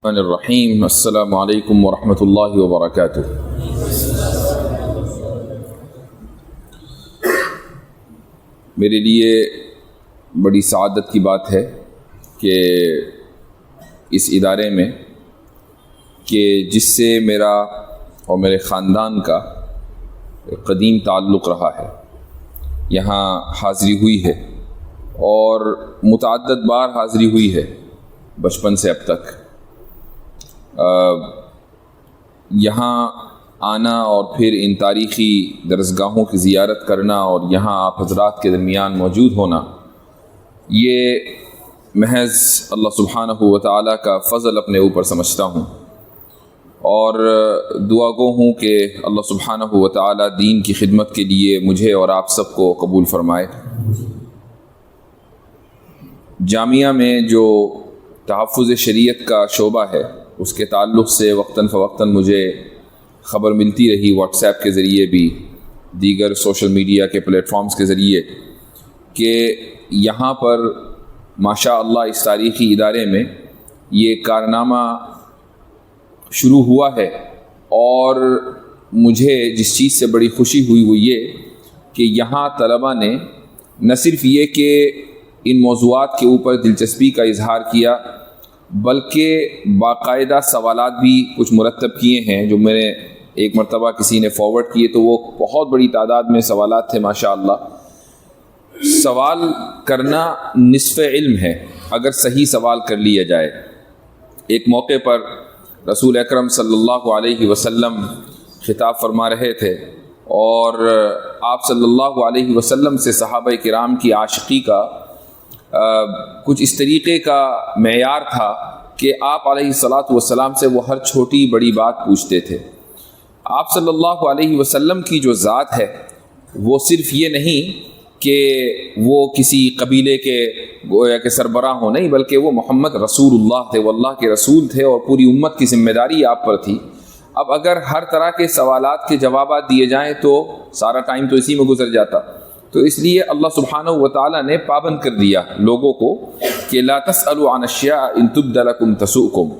الرحیم السلام علیکم ورحمۃ اللہ وبرکاتہ۔ میرے لیے بڑی سعادت کی بات ہے کہ اس ادارے میں کہ جس سے میرا اور میرے خاندان کا قدیم تعلق رہا ہے، یہاں حاضری ہوئی ہے اور متعدد بار حاضری ہوئی ہے بچپن سے اب تک۔ یہاں آنا اور پھر ان تاریخی درسگاہوں کی زیارت کرنا اور یہاں آپ حضرات کے درمیان موجود ہونا، یہ محض اللہ سبحانہ و تعالیٰ کا فضل اپنے اوپر سمجھتا ہوں، اور دعا گو ہوں کہ اللہ سبحانہ و تعالیٰ دین کی خدمت کے لیے مجھے اور آپ سب کو قبول فرمائے۔ جامعہ میں جو تحفظ شریعت کا شعبہ ہے، اس کے تعلق سے وقتاً فوقتاً مجھے خبر ملتی رہی، واٹس ایپ کے ذریعے بھی، دیگر سوشل میڈیا کے پلیٹ فارمز کے ذریعے، کہ یہاں پر ماشاء اللہ اس تاریخی ادارے میں یہ کارنامہ شروع ہوا ہے، اور مجھے جس چیز سے بڑی خوشی ہوئی وہ یہ کہ یہاں طلباء نے نہ صرف یہ کہ ان موضوعات کے اوپر دلچسپی کا اظہار کیا، بلکہ باقاعدہ سوالات بھی کچھ مرتب کیے ہیں جو میں نے ایک مرتبہ کسی نے فارورڈ کیے، تو وہ بہت بڑی تعداد میں سوالات تھے۔ ماشاءاللہ سوال کرنا نصف علم ہے اگر صحیح سوال کر لیا جائے۔ ایک موقع پر رسول اکرم صلی اللہ علیہ وسلم خطاب فرما رہے تھے، اور آپ صلی اللہ علیہ وسلم سے صحابہ کرام کی عاشقی کا کچھ اس طریقے کا معیار تھا کہ آپ علیہ الصلاۃ والسلام سے وہ ہر چھوٹی بڑی بات پوچھتے تھے۔ آپ صلی اللہ علیہ وسلم کی جو ذات ہے وہ صرف یہ نہیں کہ وہ کسی قبیلے کے گویا کہ سربراہ ہو، نہیں، بلکہ وہ محمد رسول اللہ تھے، وہ اللہ کے رسول تھے، اور پوری امت کی ذمہ داری آپ پر تھی۔ اب اگر ہر طرح کے سوالات کے جوابات دیے جائیں تو سارا ٹائم تو اسی میں گزر جاتا، تو اس لیے اللہ سبحانہ و تعالیٰ نے پابند کر دیا لوگوں کو کہ لا تسألوا عن اشیاء ان تبد لکم تسؤکم۔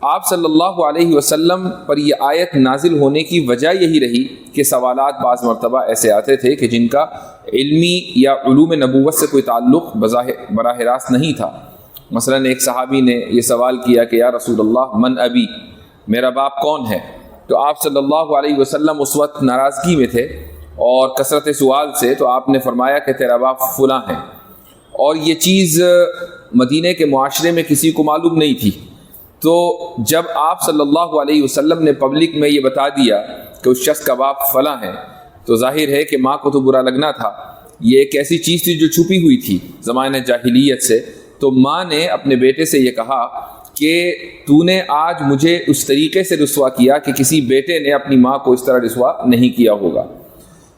آپ صلی اللہ علیہ وسلم پر یہ آیت نازل ہونے کی وجہ یہی رہی کہ سوالات بعض مرتبہ ایسے آتے تھے کہ جن کا علمی یا علوم نبوت سے کوئی تعلق براہ راست نہیں تھا۔ مثلا ایک صحابی نے یہ سوال کیا کہ یا رسول اللہ من ابی، میرا باپ کون ہے؟ تو آپ صلی اللہ علیہ وسلم اس وقت ناراضگی میں تھے اور کثرت سوال سے، تو آپ نے فرمایا کہ تیرا باپ فلاں ہے، اور یہ چیز مدینے کے معاشرے میں کسی کو معلوم نہیں تھی۔ تو جب آپ صلی اللہ علیہ وسلم نے پبلک میں یہ بتا دیا کہ اس شخص کا باپ فلاں ہے، تو ظاہر ہے کہ ماں کو تو برا لگنا تھا۔ یہ ایک ایسی چیز تھی جو چھپی ہوئی تھی زمانہ جاہلیت سے، تو ماں نے اپنے بیٹے سے یہ کہا کہ تو نے آج مجھے اس طریقے سے رسوا کیا کہ کسی بیٹے نے اپنی ماں کو اس طرح رسوا نہیں کیا ہوگا۔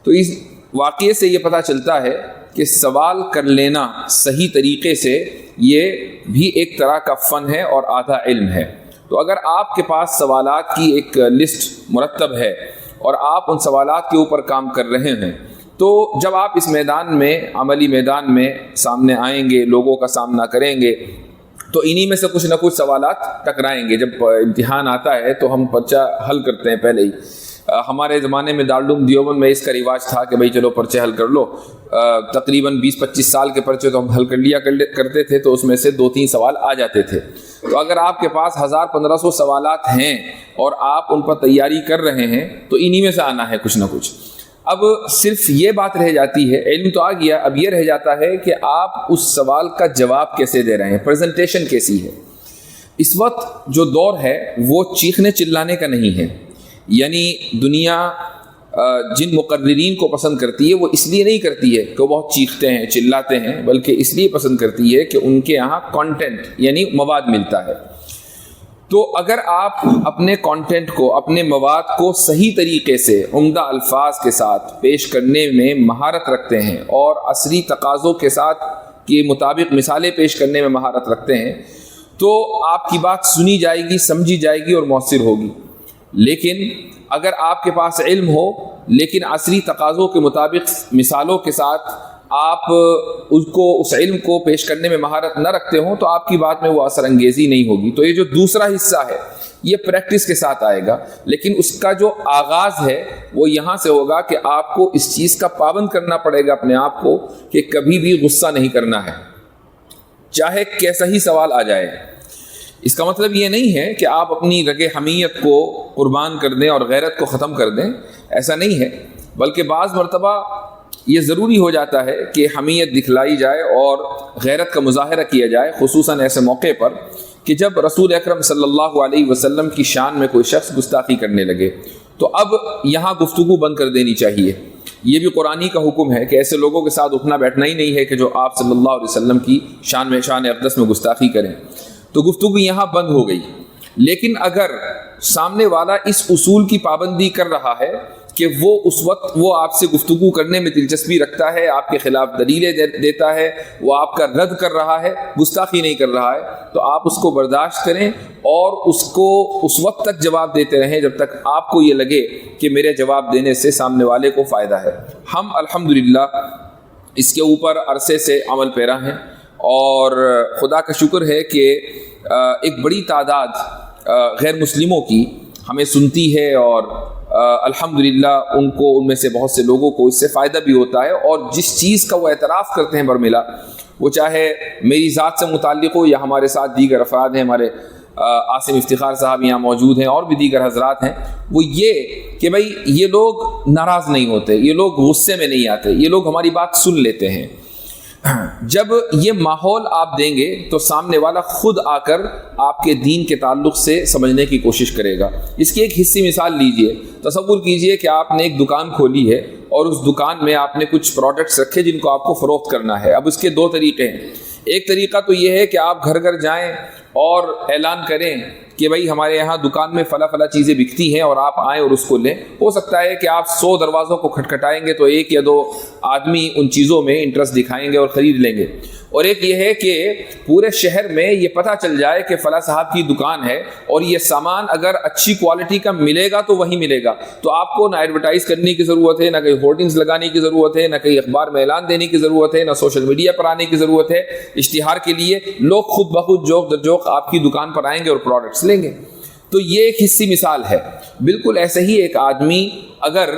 تو اس واقعے سے یہ پتہ چلتا ہے کہ سوال کر لینا صحیح طریقے سے یہ بھی ایک طرح کا فن ہے اور آدھا علم ہے۔ تو اگر آپ کے پاس سوالات کی ایک لسٹ مرتب ہے اور آپ ان سوالات کے اوپر کام کر رہے ہیں، تو جب آپ اس میدان میں، عملی میدان میں سامنے آئیں گے، لوگوں کا سامنا کریں گے، تو انہی میں سے کچھ نہ کچھ سوالات ٹکرائیں گے۔ جب امتحان آتا ہے تو ہم پرچہ حل کرتے ہیں پہلے ہی۔ ہمارے زمانے میں دارالعلوم دیوبند میں اس کا رواج تھا کہ بھئی چلو پرچے حل کر لو۔ تقریباً 20-25 سال کے پرچے تو ہم حل کر لیا کرتے تھے، تو اس میں سے 2-3 سوال آ جاتے تھے۔ تو اگر آپ کے پاس 1000-1500 سوالات ہیں اور آپ ان پر تیاری کر رہے ہیں، تو انہی میں سے آنا ہے کچھ نہ کچھ۔ اب صرف یہ بات رہ جاتی ہے، علم تو آ گیا، اب یہ رہ جاتا ہے کہ آپ اس سوال کا جواب کیسے دے رہے ہیں، پریزنٹیشن کیسی ہے۔ اس وقت جو دور ہے وہ چیخنے چلانے کا نہیں ہے، یعنی دنیا جن مقررین کو پسند کرتی ہے وہ اس لیے نہیں کرتی ہے کہ وہ بہت چیختے ہیں چلاتے ہیں، بلکہ اس لیے پسند کرتی ہے کہ ان کے یہاں کانٹینٹ یعنی مواد ملتا ہے۔ تو اگر آپ اپنے کانٹینٹ کو، اپنے مواد کو صحیح طریقے سے عمدہ الفاظ کے ساتھ پیش کرنے میں مہارت رکھتے ہیں اور عصری تقاضوں کے ساتھ کے مطابق مثالیں پیش کرنے میں مہارت رکھتے ہیں، تو آپ کی بات سنی جائے گی، سمجھی جائے گی اور مؤثر ہوگی۔ لیکن اگر آپ کے پاس علم ہو لیکن عصری تقاضوں کے مطابق مثالوں کے ساتھ آپ اس علم کو پیش کرنے میں مہارت نہ رکھتے ہوں تو آپ کی بات میں وہ اثر انگیزی نہیں ہوگی. تو یہ جو دوسرا حصہ ہے یہ پریکٹس کے ساتھ آئے گا، لیکن اس کا جو آغاز ہے وہ یہاں سے ہوگا کہ آپ کو اس چیز کا پابند کرنا پڑے گا اپنے آپ کو کہ کبھی بھی غصہ نہیں کرنا ہے، چاہے کیسا ہی سوال آ جائے. اس کا مطلب یہ نہیں ہے کہ آپ اپنی رگ حمیت کو قربان کر دیں اور غیرت کو ختم کر دیں، ایسا نہیں ہے، بلکہ بعض مرتبہ یہ ضروری ہو جاتا ہے کہ حمیت دکھلائی جائے اور غیرت کا مظاہرہ کیا جائے، خصوصاً ایسے موقع پر کہ جب رسول اکرم صلی اللہ علیہ وسلم کی شان میں کوئی شخص گستاخی کرنے لگے. تو اب یہاں گفتگو بند کر دینی چاہیے. یہ بھی قرآنی کا حکم ہے کہ ایسے لوگوں کے ساتھ اٹھنا بیٹھنا ہی نہیں ہے کہ جو آپ صلی اللہ علیہ وسلم کی شان اقدس میں گستاخی کریں. تو گفتگو یہاں بند ہو گئی. لیکن اگر سامنے والا اس اصول کی پابندی کر رہا ہے کہ وہ اس وقت وہ آپ سے گفتگو کرنے میں دلچسپی رکھتا ہے، آپ کے خلاف دلیلیں دیتا ہے، وہ آپ کا رد کر رہا ہے، گستاخی نہیں کر رہا ہے، تو آپ اس کو برداشت کریں اور اس کو اس وقت تک جواب دیتے رہیں جب تک آپ کو یہ لگے کہ میرے جواب دینے سے سامنے والے کو فائدہ ہے. ہم الحمدللہ اس کے اوپر عرصے سے عمل پیرا ہیں اور خدا کا شکر ہے کہ ایک بڑی تعداد غیر مسلموں کی ہمیں سنتی ہے اور الحمدللہ ان میں سے بہت سے لوگوں کو اس سے فائدہ بھی ہوتا ہے. اور جس چیز کا وہ اعتراف کرتے ہیں برملا، وہ چاہے میری ذات سے متعلق ہو یا ہمارے ساتھ دیگر افراد ہیں، ہمارے عاصم افتخار صاحب یہاں موجود ہیں اور بھی دیگر حضرات ہیں، وہ یہ کہ بھائی یہ لوگ ناراض نہیں ہوتے، یہ لوگ غصے میں نہیں آتے، یہ لوگ ہماری بات سن لیتے ہیں. جب یہ ماحول آپ دیں گے تو سامنے والا خود آ کر آپ کے دین کے تعلق سے سمجھنے کی کوشش کرے گا. اس کی ایک حصی مثال لیجئے. تصور کیجئے کہ آپ نے ایک دکان کھولی ہے اور اس دکان میں آپ نے کچھ پروڈکٹس رکھے جن کو آپ کو فروخت کرنا ہے. اب اس کے دو طریقے ہیں. ایک طریقہ تو یہ ہے کہ آپ گھر گھر جائیں اور اعلان کریں کہ بھائی ہمارے یہاں دکان میں فلاں چیزیں بکتی ہیں اور آپ آئیں اور اس کو لیں. ہو سکتا ہے کہ آپ 100 دروازوں کو کھٹکھٹائیں گے تو 1 یا 2 آدمی ان چیزوں میں انٹرسٹ دکھائیں گے اور خرید لیں گے. اور ایک یہ ہے کہ پورے شہر میں یہ پتہ چل جائے کہ فلاں صاحب کی دکان ہے اور یہ سامان اگر اچھی کوالٹی کا ملے گا تو وہیں ملے گا. تو آپ کو نہ ایڈورٹائز کرنے کی ضرورت ہے، نہ کہیں ہورڈنگز لگانے کی ضرورت ہے، نہ کہیں اخبار میں اعلان دینے کی ضرورت ہے، نہ سوشل میڈیا پر آنے کی ضرورت ہے. اشتہار کے لیے لوگ خود بخود جوق در جوق آپ کی دکان پر آئیں گے اور پروڈکٹس لیں گے. تو یہ ایک حصی مثال ہے. بالکل ایسے ہی ایک آدمی اگر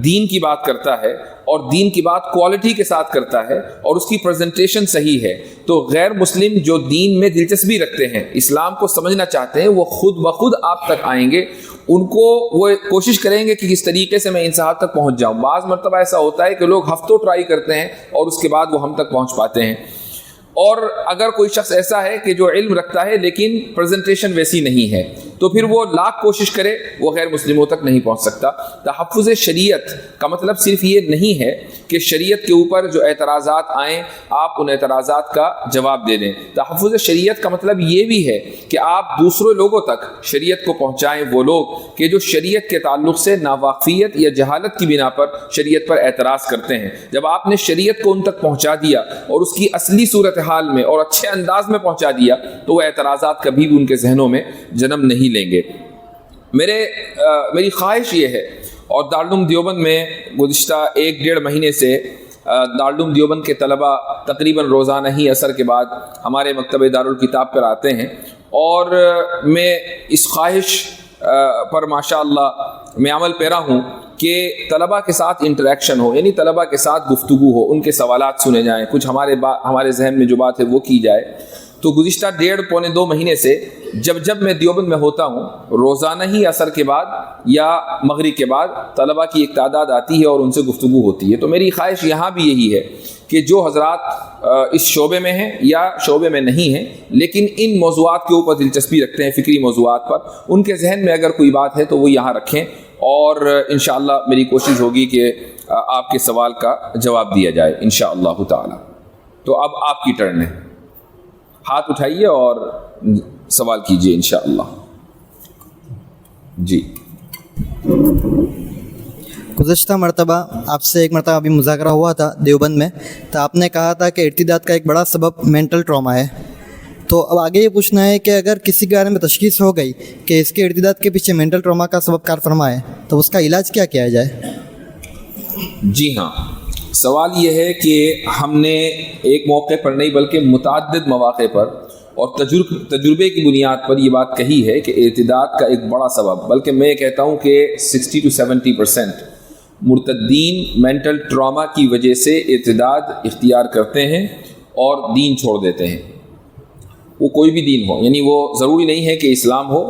دین کی بات کرتا ہے اور دین کی بات کوالٹی کے ساتھ کرتا ہے اور اس کی پریزنٹیشن صحیح ہے تو غیر مسلم جو دین میں دلچسپی رکھتے ہیں، اسلام کو سمجھنا چاہتے ہیں، وہ خود بخود آپ تک آئیں گے. ان کو وہ کوشش کریں گے کہ کس طریقے سے میں ان صاحب تک پہنچ جاؤں. بعض مرتبہ ایسا ہوتا ہے کہ لوگ ہفتوں ٹرائی کرتے ہیں اور اس کے بعد وہ ہم تک پہنچ پاتے ہیں. اور اگر کوئی شخص ایسا ہے کہ جو علم رکھتا ہے لیکن پریزنٹیشن ویسی نہیں ہے تو پھر وہ لاکھ کوشش کرے وہ غیر مسلموں تک نہیں پہنچ سکتا. تحفظ شریعت کا مطلب صرف یہ نہیں ہے کہ شریعت کے اوپر جو اعتراضات آئیں آپ ان اعتراضات کا جواب دے دیں. تحفظ شریعت کا مطلب یہ بھی ہے کہ آپ دوسرے لوگوں تک شریعت کو پہنچائیں، وہ لوگ کہ جو شریعت کے تعلق سے ناواقفیت یا جہالت کی بنا پر شریعت پر اعتراض کرتے ہیں. جب آپ نے شریعت کو ان تک پہنچا دیا اور اس کی اصلی صورت حال میں اور اچھے انداز میں پہنچا دیا تو وہ اعتراضات کبھی بھی ان کے ذہنوں میں جنم نہیں لیں گے. میری خواہش یہ ہے، اور دارالعلوم دیوبند میں گزشتہ 1-1.5 مہینے سے دارالعلوم دیوبند کے طلباء تقریباً روزانہ ہی عصر کے بعد ہمارے مکتبہ دارالکتاب پر آتے ہیں، اور میں اس خواہش پر ماشاءاللہ میں عمل پیرا ہوں کہ طلباء کے ساتھ انٹریکشن ہو، یعنی طلباء کے ساتھ گفتگو ہو، ان کے سوالات سنے جائیں، کچھ ہمارے ذہن میں جو بات ہے وہ کی جائے. تو گزشتہ 1.5-2 مہینے سے جب میں دیوبند میں ہوتا ہوں روزانہ ہی عصر کے بعد یا مغرب کے بعد طلباء کی ایک تعداد آتی ہے اور ان سے گفتگو ہوتی ہے. تو میری خواہش یہاں بھی یہی ہے کہ جو حضرات اس شعبے میں ہیں یا شعبے میں نہیں ہیں لیکن ان موضوعات کے اوپر دلچسپی رکھتے ہیں، فکری موضوعات پر، ان کے ذہن میں اگر کوئی بات ہے تو وہ یہاں رکھیں، اور انشاءاللہ میری کوشش ہوگی کہ آپ کے سوال کا جواب دیا جائے انشاءاللہ تعالی. تو اب آپ کی ٹرن ہے، ہاتھ اٹھائیے اور سوال کیجئے انشاءاللہ. جی گزشتہ مرتبہ آپ سے ایک مرتبہ ابھی مذاکرہ ہوا تھا دیوبند میں، تو آپ نے کہا تھا کہ ارتداد کا ایک بڑا سبب مینٹل ٹراما ہے. تو اب آگے یہ پوچھنا ہے کہ اگر کسی کے بارے میں تشخیص ہو گئی کہ اس کے ارتداد کے پیچھے مینٹل ٹراما کا سبب کار فرما ہے تو اس کا علاج کیا کیا جائے؟ جی ہاں، سوال یہ ہے کہ ہم نے ایک موقع پر نہیں بلکہ متعدد مواقع پر اور تجربے کی بنیاد پر یہ بات کہی ہے کہ ارتداد کا ایک بڑا سبب، بلکہ میں کہتا ہوں کہ 60 to 70% مرتدین مینٹل ٹراما کی وجہ سے ارتداد اختیار کرتے ہیں اور دین چھوڑ دیتے ہیں، وہ کوئی بھی دین ہو، یعنی وہ ضروری نہیں ہے کہ اسلام ہو،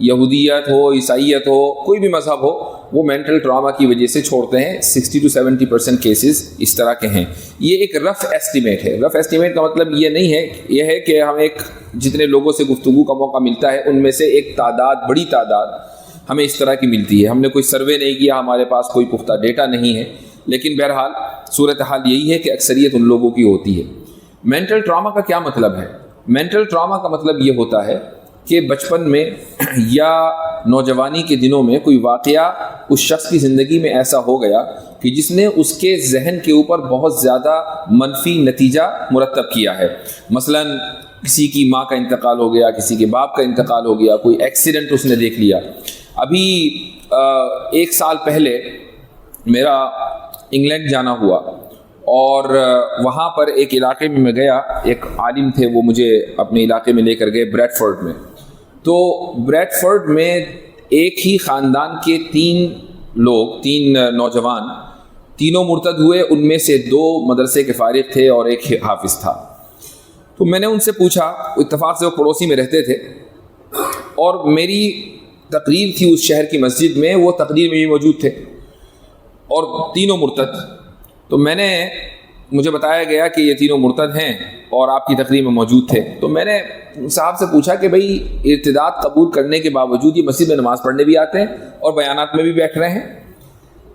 یہودیت ہو، عیسائیت ہو، کوئی بھی مذہب ہو، وہ مینٹل ٹراما کی وجہ سے چھوڑتے ہیں۔ 60 to 70% کیسز اس طرح کے ہیں۔ یہ ایک رف ایسٹیمیٹ ہے۔ رف ایسٹیمیٹ کا مطلب یہ نہیں ہے، یہ ہے کہ ہم جتنے لوگوں سے گفتگو کا موقع ملتا ہے ان میں سے ایک تعداد، بڑی تعداد ہمیں اس طرح کی ملتی ہے۔ ہم نے کوئی سروے نہیں کیا، ہمارے پاس کوئی پختہ ڈیٹا نہیں ہے، لیکن بہرحال صورتحال یہی ہے کہ اکثریت ان لوگوں کی ہوتی ہے۔ مینٹل ٹراما کا کیا مطلب ہے؟ مینٹل ٹراما کا مطلب یہ ہوتا ہے کہ بچپن میں یا نوجوانی کے دنوں میں کوئی واقعہ اس شخص کی زندگی میں ایسا ہو گیا کہ جس نے اس کے ذہن کے اوپر بہت زیادہ منفی نتیجہ مرتب کیا ہے۔ مثلا کسی کی ماں کا انتقال ہو گیا، کسی کے باپ کا انتقال ہو گیا، کوئی ایکسیڈنٹ اس نے دیکھ لیا۔ ابھی 1 سال پہلے میرا انگلینڈ جانا ہوا اور وہاں پر ایک علاقے میں میں گیا، ایک عالم تھے، وہ مجھے اپنے علاقے میں لے کر گئے، بریڈ فورڈ میں۔ تو بریڈ فورڈ میں ایک ہی خاندان کے 3 نوجوان، تینوں مرتد ہوئے، ان میں سے 2 مدرسے کے فارغ تھے اور ایک حافظ تھا۔ تو میں نے ان سے پوچھا، اتفاق سے وہ پڑوسی میں رہتے تھے اور میری تقریر تھی اس شہر کی مسجد میں، وہ تقریر میں بھی موجود تھے اور تینوں مرتد۔ تو مجھے بتایا گیا کہ یہ تینوں مرتد ہیں اور آپ کی تقریر میں موجود تھے۔ تو میں نے صاحب سے پوچھا کہ بھئی ارتداد قبول کرنے کے باوجود یہ مسجد میں نماز پڑھنے بھی آتے ہیں اور بیانات میں بھی بیٹھ رہے ہیں؟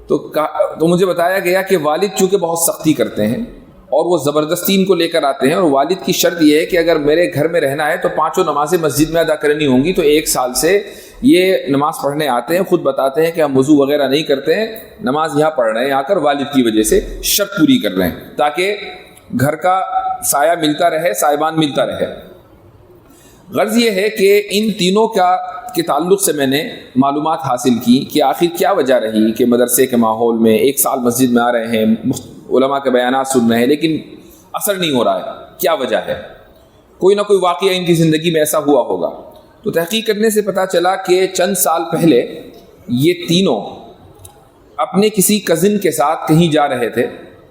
تو مجھے بتایا گیا کہ والد چونکہ بہت سختی کرتے ہیں اور وہ زبردستی ان کو لے کر آتے ہیں، اور والد کی شرط یہ ہے کہ اگر میرے گھر میں رہنا ہے تو 5 نمازیں مسجد میں ادا کرنی ہوں گی۔ تو 1 سال سے یہ نماز پڑھنے آتے ہیں، خود بتاتے ہیں کہ ہم وضو وغیرہ نہیں کرتے ہیں، نماز یہاں پڑھ رہے ہیں آ کر، والد کی وجہ سے شرط پوری کر رہے ہیں تاکہ گھر کا سایہ ملتا رہے، سائبان ملتا رہے۔ غرض یہ ہے کہ ان تینوں کے تعلق سے میں نے معلومات حاصل کی کہ آخر کیا وجہ رہی کہ مدرسے کے ماحول میں 1 سال مسجد میں آ رہے ہیں، علماء کے بیانات سن رہے ہیں، لیکن اثر نہیں ہو رہا ہے۔ کیا وجہ ہے؟ کوئی نہ کوئی واقعہ ان کی زندگی میں ایسا ہوا ہوگا۔ تو تحقیق کرنے سے پتہ چلا کہ چند سال پہلے یہ تینوں اپنے کسی کزن کے ساتھ کہیں جا رہے تھے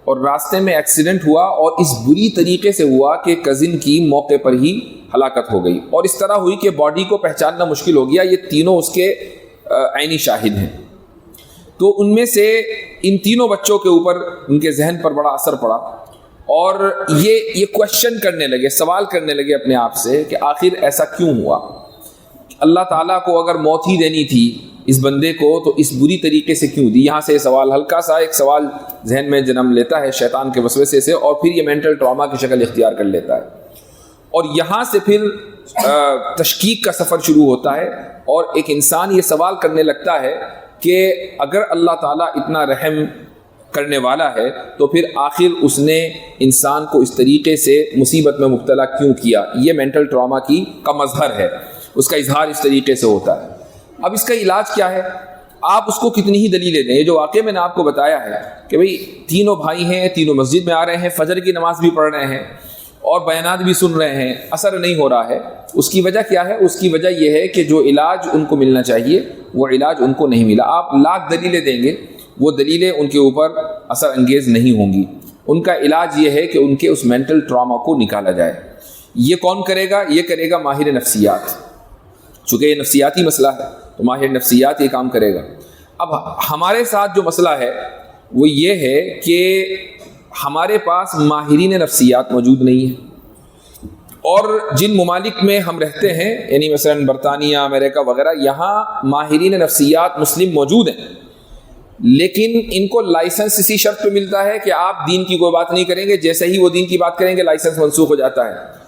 اور راستے میں ایکسیڈنٹ ہوا، اور اس بری طریقے سے ہوا کہ کزن کی موقع پر ہی ہلاکت ہو گئی، اور اس طرح ہوئی کہ باڈی کو پہچاننا مشکل ہو گیا۔ یہ تینوں اس کے عینی شاہد ہیں۔ تو ان میں سے ان تینوں بچوں کے اوپر ان کے ذہن پر بڑا اثر پڑا، اور یہ کویشچن کرنے لگے، سوال کرنے لگے اپنے آپ سے کہ آخر ایسا کیوں ہوا؟ اللہ تعالیٰ کو اگر موت ہی دینی تھی اس بندے کو تو اس بری طریقے سے کیوں دی؟ یہاں سے سوال، ہلکا سا ایک سوال ذہن میں جنم لیتا ہے شیطان کے وسوسے سے، اور پھر یہ مینٹل ٹراما کی شکل اختیار کر لیتا ہے، اور یہاں سے پھر تشکیک کا سفر شروع ہوتا ہے، اور ایک انسان یہ سوال کرنے لگتا ہے کہ اگر اللہ تعالیٰ اتنا رحم کرنے والا ہے تو پھر آخر اس نے انسان کو اس طریقے سے مصیبت میں مبتلا کیوں کیا؟ یہ مینٹل ٹراما کا مظہر ہے، اس کا اظہار اس طریقے سے ہوتا ہے۔ اب اس کا علاج کیا ہے؟ آپ اس کو کتنی ہی دلیلیں دیں، یہ جو واقعہ میں نے آپ کو بتایا ہے کہ بھئی تینوں بھائی ہیں، تینوں مسجد میں آ رہے ہیں، فجر کی نماز بھی پڑھ رہے ہیں اور بیانات بھی سن رہے ہیں، اثر نہیں ہو رہا ہے۔ اس کی وجہ کیا ہے؟ اس کی وجہ یہ ہے کہ جو علاج ان کو ملنا چاہیے وہ علاج ان کو نہیں ملا۔ آپ لاکھ دلیلیں دیں گے، وہ دلیلیں ان کے اوپر اثر انگیز نہیں ہوں گی۔ ان کا علاج یہ ہے کہ ان کے اس مینٹل ٹراما کو نکالا جائے۔ یہ کون کرے گا؟ یہ کرے گا ماہر نفسیات، چونکہ یہ نفسیاتی مسئلہ ہے تو ماہر نفسیات یہ کام کرے گا۔ اب ہمارے ساتھ جو مسئلہ ہے وہ یہ ہے کہ ہمارے پاس ماہرین نفسیات موجود نہیں ہیں، اور جن ممالک میں ہم رہتے ہیں یعنی مثلا برطانیہ، امریکہ وغیرہ، یہاں ماہرین نفسیات مسلم موجود ہیں، لیکن ان کو لائسنس اسی شرط پہ ملتا ہے کہ آپ دین کی کوئی بات نہیں کریں گے، جیسے ہی وہ دین کی بات کریں گے لائسنس منسوخ ہو جاتا ہے۔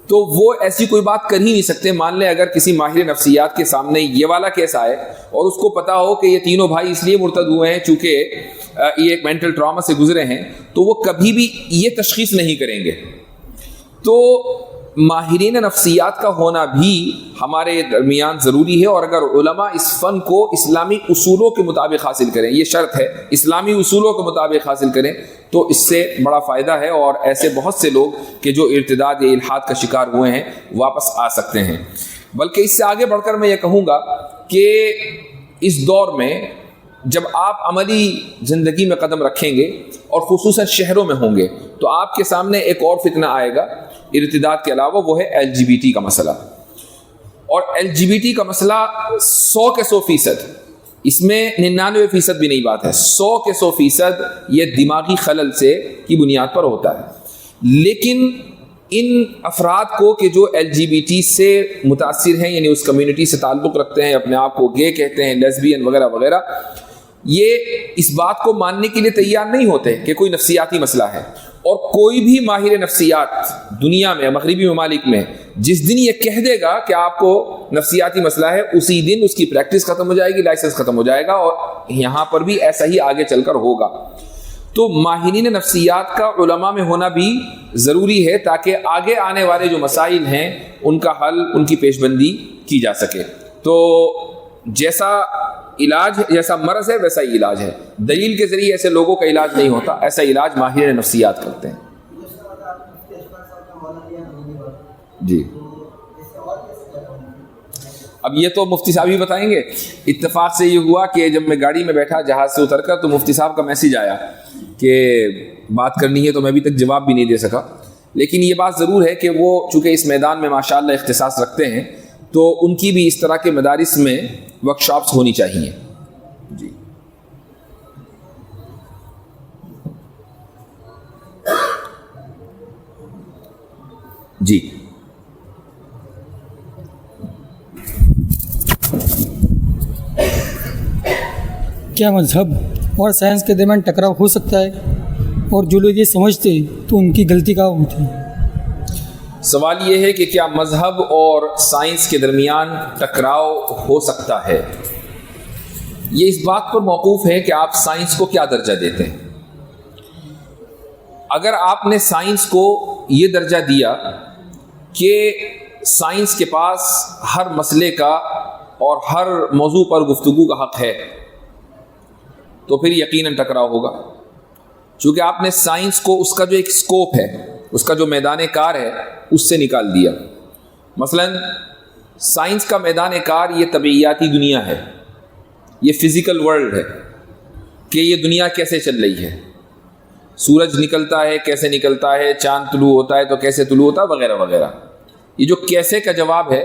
تو وہ ایسی کوئی بات کر ہی نہیں سکتے۔ مان لیں اگر کسی ماہر نفسیات کے سامنے یہ والا کیس آئے اور اس کو پتا ہو کہ یہ تینوں بھائی اس لیے مرتد ہوئے ہیں چونکہ یہ ایک مینٹل ٹراما سے گزرے ہیں، تو وہ کبھی بھی یہ تشخیص نہیں کریں گے۔ تو ماہرین نفسیات کا ہونا بھی ہمارے درمیان ضروری ہے، اور اگر علماء اس فن کو اسلامی اصولوں کے مطابق حاصل کریں، یہ شرط ہے، اسلامی اصولوں کے مطابق حاصل کریں تو اس سے بڑا فائدہ ہے، اور ایسے بہت سے لوگ کہ جو ارتداد یا الحاد کا شکار ہوئے ہیں واپس آ سکتے ہیں۔ بلکہ اس سے آگے بڑھ کر میں یہ کہوں گا کہ اس دور میں جب آپ عملی زندگی میں قدم رکھیں گے اور خصوصاً شہروں میں ہوں گے تو آپ کے سامنے ایک اور فتنہ آئے گا ارتداد کے علاوہ، وہ ہے LGBT کا مسئلہ۔ اور LGBT کا مسئلہ 100% اس میں 99% بھی نہیں بات ہے، 100% یہ دماغی خلل سے کی بنیاد پر ہوتا ہے۔ لیکن ان افراد کو کہ جو LGBT سے متاثر ہیں، یعنی اس کمیونٹی سے تعلق رکھتے ہیں، اپنے آپ کو گے کہتے ہیں، لیسبین وغیرہ وغیرہ، یہ اس بات کو ماننے کے لیے تیار نہیں ہوتے کہ کوئی نفسیاتی مسئلہ ہے۔ اور کوئی بھی ماہر نفسیات دنیا میں، مغربی ممالک میں، جس دن یہ کہہ دے گا کہ آپ کو نفسیاتی مسئلہ ہے، اسی دن اس کی پریکٹس ختم ہو جائے گی، لائسنس ختم ہو جائے گا، اور یہاں پر بھی ایسا ہی آگے چل کر ہوگا۔ تو ماہرین نفسیات کا علماء میں ہونا بھی ضروری ہے تاکہ آگے آنے والے جو مسائل ہیں ان کا حل، ان کی پیش بندی کی جا سکے۔ تو جیسا علاج، جیسا مرض ہے ویسا ہی علاج ہے، دلیل کے ذریعے ایسے لوگوں کا علاج نہیں ہوتا، ایسا علاج ماہرین نفسیات کرتے ہیں۔ جی اب یہ تو مفتی صاحب ہی بتائیں گے۔ اتفاق سے یہ ہوا کہ جب میں گاڑی میں بیٹھا جہاز سے اتر کر تو مفتی صاحب کا میسیج آیا کہ بات کرنی ہے، تو میں ابھی تک جواب بھی نہیں دے سکا۔ لیکن یہ بات ضرور ہے کہ وہ چونکہ اس میدان میں ماشاءاللہ اختصاص رکھتے ہیں تو ان کی بھی اس طرح کے مدارس میں ورکشاپس ہونی چاہیے۔ جی جی کیا مذہب اور سائنس کے درمیان ٹکراؤ ہو سکتا ہے؟ اور جو لوگ یہ سمجھتے ہیں تو ان کی غلطی کہاں ہوتی ہے؟ سوال یہ ہے کہ کیا مذہب اور سائنس کے درمیان ٹکراؤ ہو سکتا ہے؟ یہ اس بات پر موقوف ہے کہ آپ سائنس کو کیا درجہ دیتے ہیں۔ اگر آپ نے سائنس کو یہ درجہ دیا کہ سائنس کے پاس ہر مسئلے کا اور ہر موضوع پر گفتگو کا حق ہے تو پھر یقیناً ٹکراؤ ہوگا، چونکہ آپ نے سائنس کو اس کا جو ایک اسکوپ ہے، اس کا جو میدان کار ہے، اس سے نکال دیا۔ مثلا سائنس کا میدان کار یہ طبیعیاتی دنیا ہے، یہ فزیکل ورلڈ ہے کہ یہ دنیا کیسے چل رہی ہے، سورج نکلتا ہے کیسے نکلتا ہے، چاند طلوع ہوتا ہے تو کیسے طلوع ہوتا ہے، وغیرہ وغیرہ۔ یہ جو کیسے کا جواب ہے،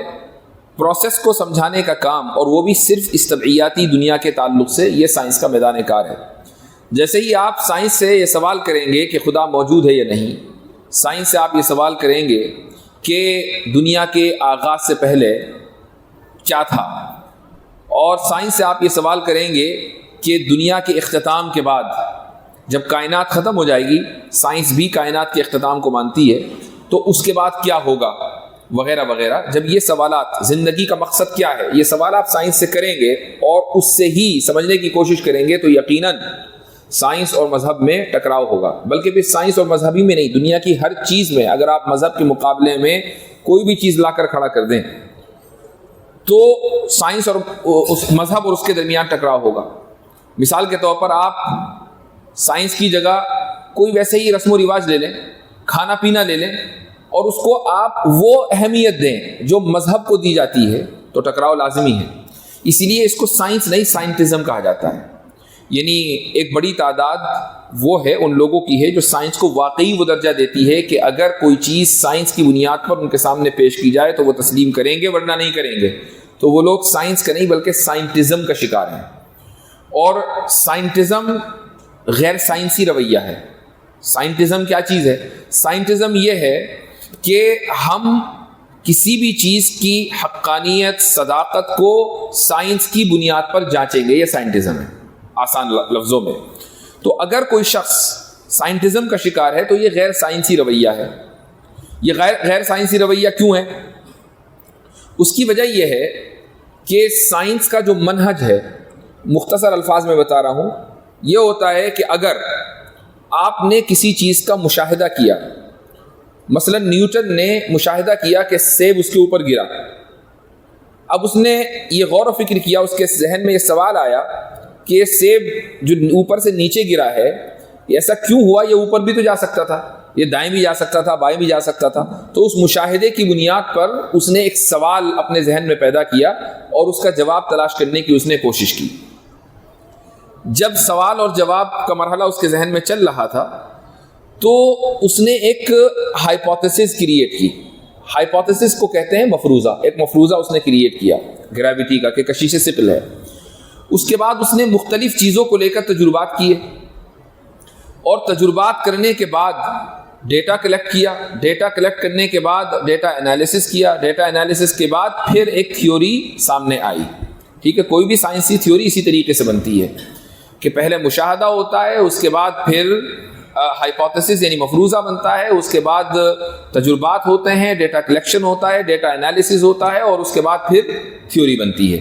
پروسیس کو سمجھانے کا کام، اور وہ بھی صرف اس طبیعیاتی دنیا کے تعلق سے، یہ سائنس کا میدان کار ہے۔ جیسے ہی آپ سائنس سے یہ سوال کریں گے کہ خدا موجود ہے یا نہیں، سائنس سے آپ یہ سوال کریں گے کہ دنیا کے آغاز سے پہلے کیا تھا، اور سائنس سے آپ یہ سوال کریں گے کہ دنیا کے اختتام کے بعد جب کائنات ختم ہو جائے گی، سائنس بھی کائنات کے اختتام کو مانتی ہے، تو اس کے بعد کیا ہوگا، وغیرہ وغیرہ۔ جب یہ سوالات، زندگی کا مقصد کیا ہے، یہ سوال آپ سائنس سے کریں گے اور اس سے ہی سمجھنے کی کوشش کریں گے تو یقیناً سائنس اور مذہب میں ٹکراؤ ہوگا۔ بلکہ پھر سائنس اور مذہبی میں نہیں، دنیا کی ہر چیز میں اگر آپ مذہب کے مقابلے میں کوئی بھی چیز لا کر کھڑا کر دیں تو سائنس اور اس مذہب اور اس کے درمیان ٹکراؤ ہوگا۔ مثال کے طور پر آپ سائنس کی جگہ کوئی ویسے ہی رسم و رواج لے لیں، کھانا پینا لے لیں، اور اس کو آپ وہ اہمیت دیں جو مذہب کو دی جاتی ہے تو ٹکراؤ لازمی ہے۔ اسی لیے اس کو سائنس نہیں، سائنٹزم کہا جاتا ہے۔ یعنی ایک بڑی تعداد وہ ہے ان لوگوں کی ہے جو سائنس کو واقعی وہ درجہ دیتی ہے کہ اگر کوئی چیز سائنس کی بنیاد پر ان کے سامنے پیش کی جائے تو وہ تسلیم کریں گے، ورنہ نہیں کریں گے۔ تو وہ لوگ سائنس کا نہیں بلکہ سائنٹزم کا شکار ہیں۔ اور سائنٹزم غیر سائنسی رویہ ہے۔ سائنٹزم کیا چیز ہے؟ سائنٹزم یہ ہے کہ ہم کسی بھی چیز کی حقانیت، صداقت کو سائنس کی بنیاد پر جانچیں گے، یہ سائنٹزم ہے آسان لفظوں میں۔ تو اگر کوئی شخص سائنٹزم کا شکار ہے تو یہ غیر سائنسی رویہ ہے۔ یہ غیر سائنسی رویہ کیوں ہے؟ اس کی وجہ یہ ہے کہ سائنس کا جو منہج ہے، مختصر الفاظ میں بتا رہا ہوں، یہ ہوتا ہے کہ اگر آپ نے کسی چیز کا مشاہدہ کیا مثلا نیوٹن نے مشاہدہ کیا کہ سیب اس کے اوپر گرا. اب اس نے یہ غور و فکر کیا, اس کے ذہن میں یہ سوال آیا کہ یہ سیب جو اوپر سے نیچے گرا ہے یہ ایسا کیوں ہوا؟ یہ اوپر بھی تو جا سکتا تھا, یہ دائیں بھی جا سکتا تھا, بائیں بھی جا سکتا تھا. تو اس مشاہدے کی بنیاد پر اس نے ایک سوال اپنے ذہن میں پیدا کیا اور اس کا جواب تلاش کرنے کی اس نے کوشش کی. جب سوال اور جواب کا مرحلہ اس کے ذہن میں چل رہا تھا تو اس نے ایک ہائپوتھیسس کریٹ کی. ہائپوتھیسس کو کہتے ہیں مفروضہ. ایک مفروضہ اس نے کریٹ کیا گریویٹی کا کہ کشش ثقل ہے. اس کے بعد اس نے مختلف چیزوں کو لے کر تجربات کیے اور تجربات کرنے کے بعد ڈیٹا کلیکٹ کیا. ڈیٹا کلیکٹ کرنے کے بعد ڈیٹا انالیسس کیا. ڈیٹا انالیسس کے بعد پھر ایک تھیوری سامنے آئی. ٹھیک ہے, کوئی بھی سائنسی تھیوری اسی طریقے سے بنتی ہے کہ پہلے مشاہدہ ہوتا ہے, اس کے بعد پھر ہائپوتھیسس یعنی مفروضہ بنتا ہے, اس کے بعد تجربات ہوتے ہیں, ڈیٹا کلیکشن ہوتا ہے, ڈیٹا انالیسس ہوتا ہے اور اس کے بعد پھر تھیوری بنتی ہے.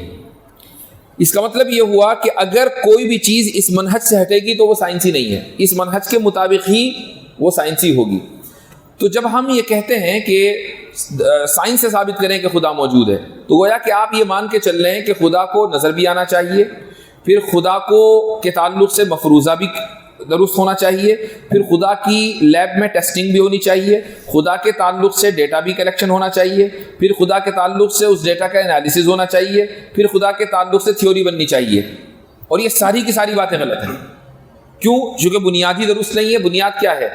اس کا مطلب یہ ہوا کہ اگر کوئی بھی چیز اس منہج سے ہٹے گی تو وہ سائنسی نہیں ہے, اس منہج کے مطابق ہی وہ سائنسی ہوگی. تو جب ہم یہ کہتے ہیں کہ سائنس سے ثابت کریں کہ خدا موجود ہے تو گویا کہ آپ یہ مان کے چل رہے ہیں کہ خدا کو نظر بھی آنا چاہیے, پھر خدا کو کے تعلق سے مفروضہ بھی درست ہونا چاہیے, پھر خدا کی لیب میں ٹیسٹنگ بھی ہونی چاہیے, خدا کے تعلق سے ڈیٹا بھی کلیکشن ہونا چاہیے, پھر خدا کے تعلق سے اس ڈیٹا کا انالیسز ہونا چاہیے, پھر خدا کے تعلق سے تھیوری بننی چاہیے. اور یہ ساری کی ساری باتیں غلط ہیں. کیوں؟ چونکہ بنیاد ہی درست نہیں ہے. بنیاد کیا ہے؟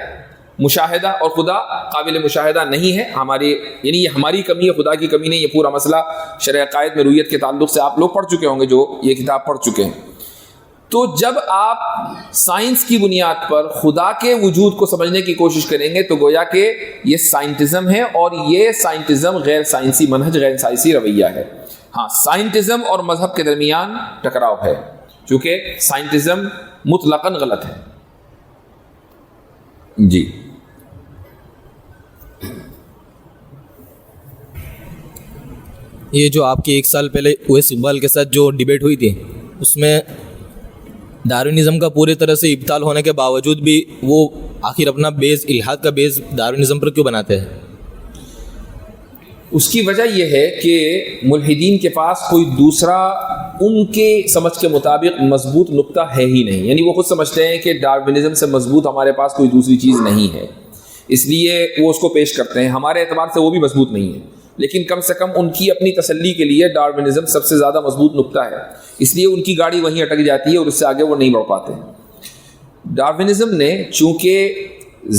مشاہدہ, اور خدا قابل مشاہدہ نہیں ہے. ہماری یعنی یہ ہماری کمی ہے, خدا کی کمی نہیں. یہ پورا مسئلہ شرع عقائد میں رویت کے تعلق سے آپ لوگ پڑھ چکے ہوں گے جو یہ کتاب پڑھ چکے ہیں. تو جب آپ سائنس کی بنیاد پر خدا کے وجود کو سمجھنے کی کوشش کریں گے تو گویا کہ یہ سائنٹزم ہے, اور یہ سائنٹزم غیر سائنسی منہج, غیر سائنسی رویہ ہے. ہاں, سائنٹزم اور مذہب کے درمیان ٹکراؤ ہے چونکہ سائنٹزم مطلقاً غلط ہے. جی یہ جو آپ کی 1 سال پہلے اویس اقبال کے ساتھ جو ڈیبیٹ ہوئی تھی اس میں ڈارونزم کا پوری طرح سے ابطال ہونے کے باوجود بھی وہ آخر اپنا بیس, الحاد کا بیس ڈارونزم پر کیوں بناتے ہیں؟ اس کی وجہ یہ ہے کہ ملحدین کے پاس کوئی دوسرا ان کے سمجھ کے مطابق مضبوط نقطہ ہے ہی نہیں. یعنی وہ خود سمجھتے ہیں کہ ڈارونزم سے مضبوط ہمارے پاس کوئی دوسری چیز نہیں ہے, اس لیے وہ اس کو پیش کرتے ہیں. ہمارے اعتبار سے وہ بھی مضبوط نہیں ہے, لیکن کم سے کم ان کی اپنی تسلی کے لیے ڈارونزم سب سے زیادہ مضبوط نقطہ ہے, اس لیے ان کی گاڑی وہیں اٹک جاتی ہے اور اس سے آگے وہ نہیں بڑھ پاتے. ڈارونزم نے چونکہ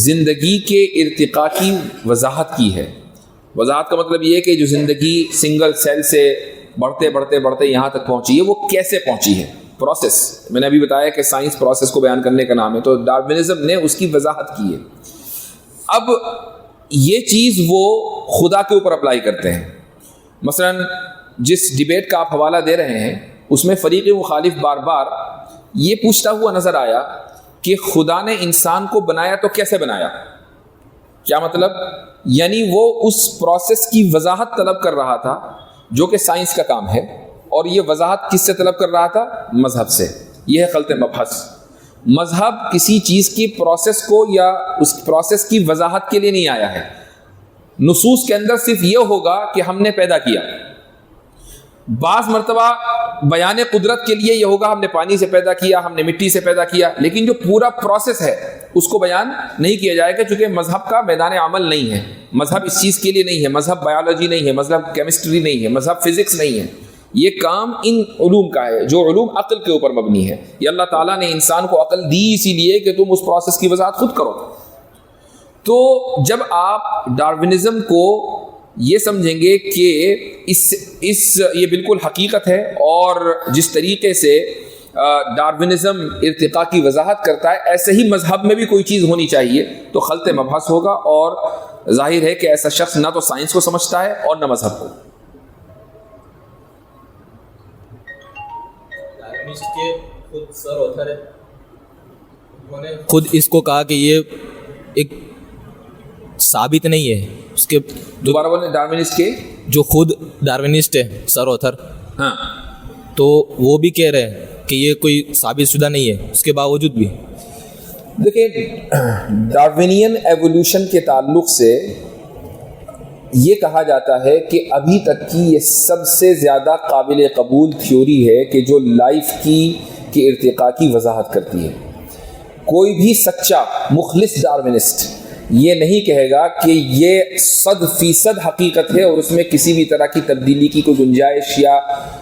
زندگی کے ارتقاء کی وضاحت کی ہے. وضاحت کا مطلب یہ ہے کہ جو زندگی سنگل سیل سے بڑھتے بڑھتے بڑھتے یہاں تک پہنچی ہے وہ کیسے پہنچی ہے, پروسیس. میں نے ابھی بتایا کہ سائنس پروسیس کو بیان کرنے کا نام ہے, تو ڈارونزم نے اس کی وضاحت کی ہے. اب یہ چیز وہ خدا کے اوپر اپلائی کرتے ہیں. مثلا جس ڈیبیٹ کا آپ حوالہ دے رہے ہیں اس میں فریق مخالف بار بار یہ پوچھتا ہوا نظر آیا کہ خدا نے انسان کو بنایا تو کیسے بنایا. کیا مطلب؟ یعنی وہ اس پروسیس کی وضاحت طلب کر رہا تھا جو کہ سائنس کا کام ہے, اور یہ وضاحت کس سے طلب کر رہا تھا؟ مذہب سے. یہ ہے خلط مبحث. مذہب کسی چیز کی پروسیس کو یا اس پروسیس کی وضاحت کے لیے نہیں آیا ہے. نصوص کے اندر صرف یہ ہوگا کہ ہم نے پیدا کیا. بعض مرتبہ بیان قدرت کے لیے یہ ہوگا ہم نے پانی سے پیدا کیا, ہم نے مٹی سے پیدا کیا, لیکن جو پورا پروسیس ہے اس کو بیان نہیں کیا جائے گا کیونکہ مذہب کا میدان عمل نہیں ہے. مذہب اس چیز کے لیے نہیں ہے. مذہب بایولوجی نہیں ہے, مذہب کیمسٹری نہیں ہے, مذہب فزکس نہیں ہے. یہ کام ان علوم کا ہے جو علوم عقل کے اوپر مبنی ہے. یہ اللہ تعالیٰ نے انسان کو عقل دی اسی لیے کہ تم اس پروسیس کی وضاحت خود کرو. تو جب آپ ڈارونزم کو یہ سمجھیں گے کہ یہ بالکل حقیقت ہے, اور جس طریقے سے ڈارونزم ارتقاء کی وضاحت کرتا ہے ایسے ہی مذہب میں بھی کوئی چیز ہونی چاہیے, تو خلط مبحث ہوگا. اور ظاہر ہے کہ ایسا شخص نہ تو سائنس کو سمجھتا ہے اور نہ مذہب کو. خود اس کو کہا کہ یہ ایک ثابت نہیں ہے. اس کے دوبارہ بولیں, ڈارونسٹ کے جو خود ڈارونسٹ ہے سر اوتھر, ہاں, تو وہ بھی کہہ رہے ہیں کہ یہ کوئی ثابت شدہ نہیں ہے. اس کے باوجود بھی دیکھیں ڈارونین ایوولوشن کے تعلق سے یہ کہا جاتا ہے کہ ابھی تک کی یہ سب سے زیادہ قابل قبول تھیوری ہے کہ جو لائف کی ارتقاء کی وضاحت کرتی ہے. کوئی بھی سچا مخلص ڈارونسٹ یہ نہیں کہے گا کہ یہ 100% حقیقت ہے اور اس میں کسی بھی طرح کی تبدیلی کی کوئی گنجائش یا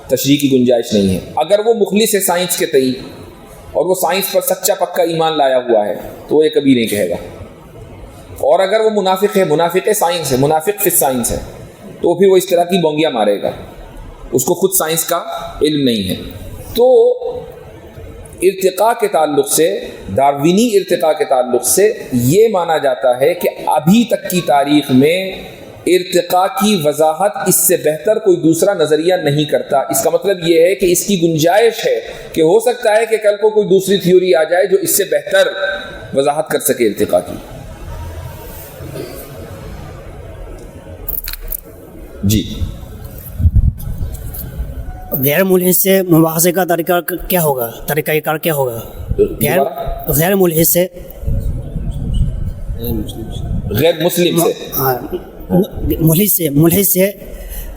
تشریح کی گنجائش نہیں ہے. اگر وہ مخلص ہے سائنس کے تئیں اور وہ سائنس پر سچا پکا ایمان لایا ہوا ہے تو وہ یہ کبھی نہیں کہے گا. اور اگر وہ منافق ہے، منافق سائنس ہے، منافق فی سائنس ہے، تو پھر وہ اس طرح کی بونگیاں مارے گا، اس کو خود سائنس کا علم نہیں ہے. تو ارتقاء کے تعلق سے، ڈاروینی ارتقاء کے تعلق سے یہ مانا جاتا ہے کہ ابھی تک کی تاریخ میں ارتقاء کی وضاحت اس سے بہتر کوئی دوسرا نظریہ نہیں کرتا. اس کا مطلب یہ ہے کہ اس کی گنجائش ہے کہ ہو سکتا ہے کہ کل کو کوئی دوسری تھیوری آ جائے جو اس سے بہتر وضاحت کر سکے ارتقاء کی. جی غیر ملحد سے مباحثے کا طریقہ کیا ہوگا، طریقہ کار کیا ہوگا؟ غیر ملحد سے، غیر مسلم سے، ہاں ملحد سے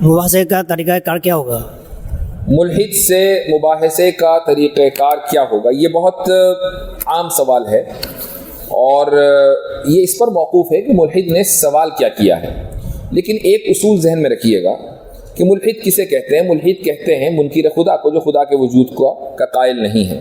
مباحثے کا طریقہ کار کیا ہوگا؟ ملحد سے مباحثے کا طریقہ کار کیا ہوگا، یہ بہت عام سوال ہے اور یہ اس پر موقوف ہے کہ ملحد نے سوال کیا کیا ہے. لیکن ایک اصول ذہن میں رکھیے گا کہ ملحد کسے کہتے ہیں؟ ملحد کہتے ہیں منکر خدا کو، جو خدا کے وجود کا قائل نہیں ہے.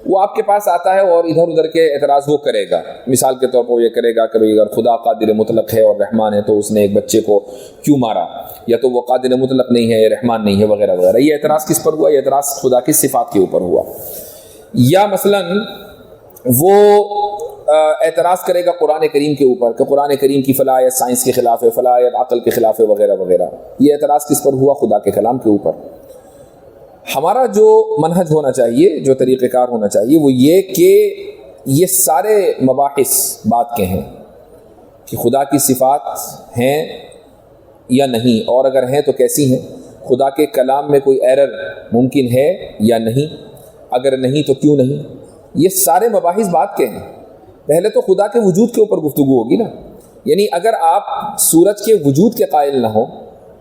وہ آپ کے پاس آتا ہے اور ادھر ادھر کے اعتراض وہ کرے گا. مثال کے طور پر وہ یہ کرے گا کہ بھئی اگر خدا قادر مطلق ہے اور رحمان ہے تو اس نے ایک بچے کو کیوں مارا، یا تو وہ قادر مطلق نہیں ہے، رحمان نہیں ہے، وغیرہ وغیرہ. یہ اعتراض کس پر ہوا؟ یہ اعتراض خدا کی صفات کے اوپر ہوا. یا مثلاً وہ اعتراض کرے گا قرآن کریم کے اوپر کہ قرآن کریم کی فلاں آیت سائنس کے خلاف ہے، فلاں آیت عقل کے خلاف ہے، وغیرہ وغیرہ. یہ اعتراض کس پر ہوا؟ خدا کے کلام کے اوپر. ہمارا جو منہج ہونا چاہیے، جو طریقہ کار ہونا چاہیے، وہ یہ کہ یہ سارے مباحث بات کے ہیں کہ خدا کی صفات ہیں یا نہیں، اور اگر ہیں تو کیسی ہیں، خدا کے کلام میں کوئی ایرر ممکن ہے یا نہیں، اگر نہیں تو کیوں نہیں. یہ سارے مباحث بات کے ہیں. پہلے تو خدا کے وجود کے اوپر گفتگو ہوگی نا. یعنی اگر آپ سورج کے وجود کے قائل نہ ہو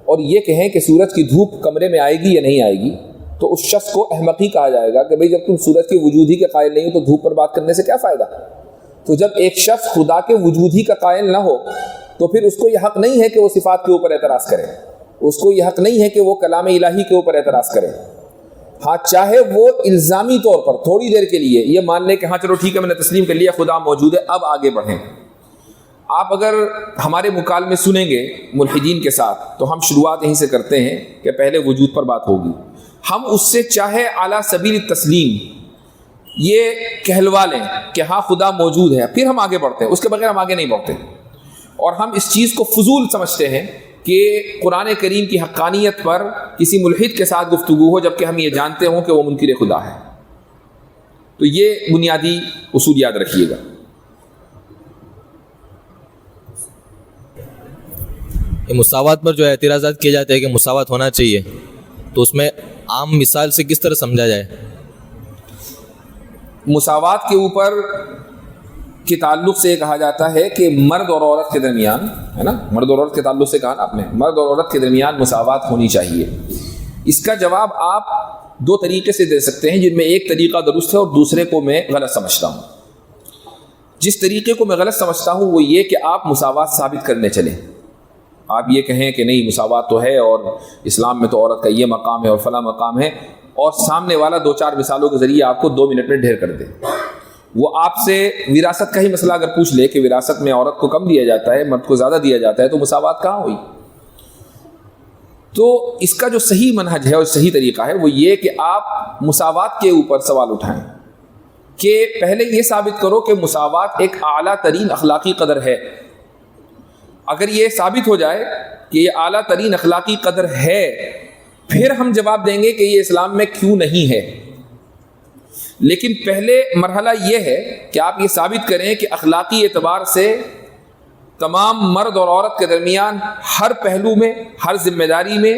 اور یہ کہیں کہ سورج کی دھوپ کمرے میں آئے گی یا نہیں آئے گی، تو اس شخص کو احمقی کہا جائے گا کہ بھئی جب تم سورج کے وجود ہی کے قائل نہیں ہو تو دھوپ پر بات کرنے سے کیا فائدہ. تو جب ایک شخص خدا کے وجود ہی کا قائل نہ ہو تو پھر اس کو یہ حق نہیں ہے کہ وہ صفات کے اوپر اعتراض کرے، اس کو یہ حق نہیں ہے کہ وہ کلام الہی کے اوپر اعتراض کرے. ہاں چاہے وہ الزامی طور پر تھوڑی دیر کے لیے یہ مان لے کہ ہاں چلو ٹھیک ہے میں نے تسلیم کر لیا خدا موجود ہے، اب آگے بڑھیں. آپ اگر ہمارے مکالمے سنیں گے ملحدین کے ساتھ تو ہم شروعات یہیں سے کرتے ہیں کہ پہلے وجود پر بات ہوگی. ہم اس سے چاہے اعلیٰ سبیل تسلیم یہ کہلوا لیں کہ ہاں خدا موجود ہے، پھر ہم آگے بڑھتے ہیں، اس کے بغیر ہم آگے نہیں بڑھتے. اور ہم اس چیز کو فضول سمجھتے ہیں کہ قرآن کریم کی حقانیت پر کسی ملحد کے ساتھ گفتگو ہو جبکہ ہم یہ جانتے ہوں کہ وہ منکر خدا ہے. تو یہ بنیادی اصول یاد رکھیے گا. مساوات پر جو اعتراضات کیے جاتے ہیں کہ مساوات ہونا چاہیے، تو اس میں عام مثال سے کس طرح سمجھا جائے؟ مساوات کے اوپر کے تعلق سے کہا جاتا ہے کہ مرد اور عورت کے درمیان، ہے نا، مرد اور عورت کے تعلق سے کہا نا آپ نے، مرد اور عورت کے درمیان مساوات ہونی چاہیے. اس کا جواب آپ دو طریقے سے دے سکتے ہیں، جن میں ایک طریقہ درست ہے اور دوسرے کو میں غلط سمجھتا ہوں. جس طریقے کو میں غلط سمجھتا ہوں وہ یہ کہ آپ مساوات ثابت کرنے چلیں. آپ یہ کہیں کہ نہیں مساوات تو ہے اور اسلام میں تو عورت کا یہ مقام ہے اور فلاں مقام ہے، اور سامنے والا دو چار مثالوں کے ذریعے آپ کو 2 منٹ میں ڈھیر کر دے. وہ آپ سے وراثت کا ہی مسئلہ اگر پوچھ لے کہ وراثت میں عورت کو کم دیا جاتا ہے مرد کو زیادہ دیا جاتا ہے تو مساوات کہاں ہوئی؟ تو اس کا جو صحیح منہج ہے اور صحیح طریقہ ہے وہ یہ کہ آپ مساوات کے اوپر سوال اٹھائیں کہ پہلے یہ ثابت کرو کہ مساوات ایک اعلیٰ ترین اخلاقی قدر ہے. اگر یہ ثابت ہو جائے کہ یہ اعلیٰ ترین اخلاقی قدر ہے پھر ہم جواب دیں گے کہ یہ اسلام میں کیوں نہیں ہے. لیکن پہلے مرحلہ یہ ہے کہ آپ یہ ثابت کریں کہ اخلاقی اعتبار سے تمام مرد اور عورت کے درمیان ہر پہلو میں، ہر ذمہ داری میں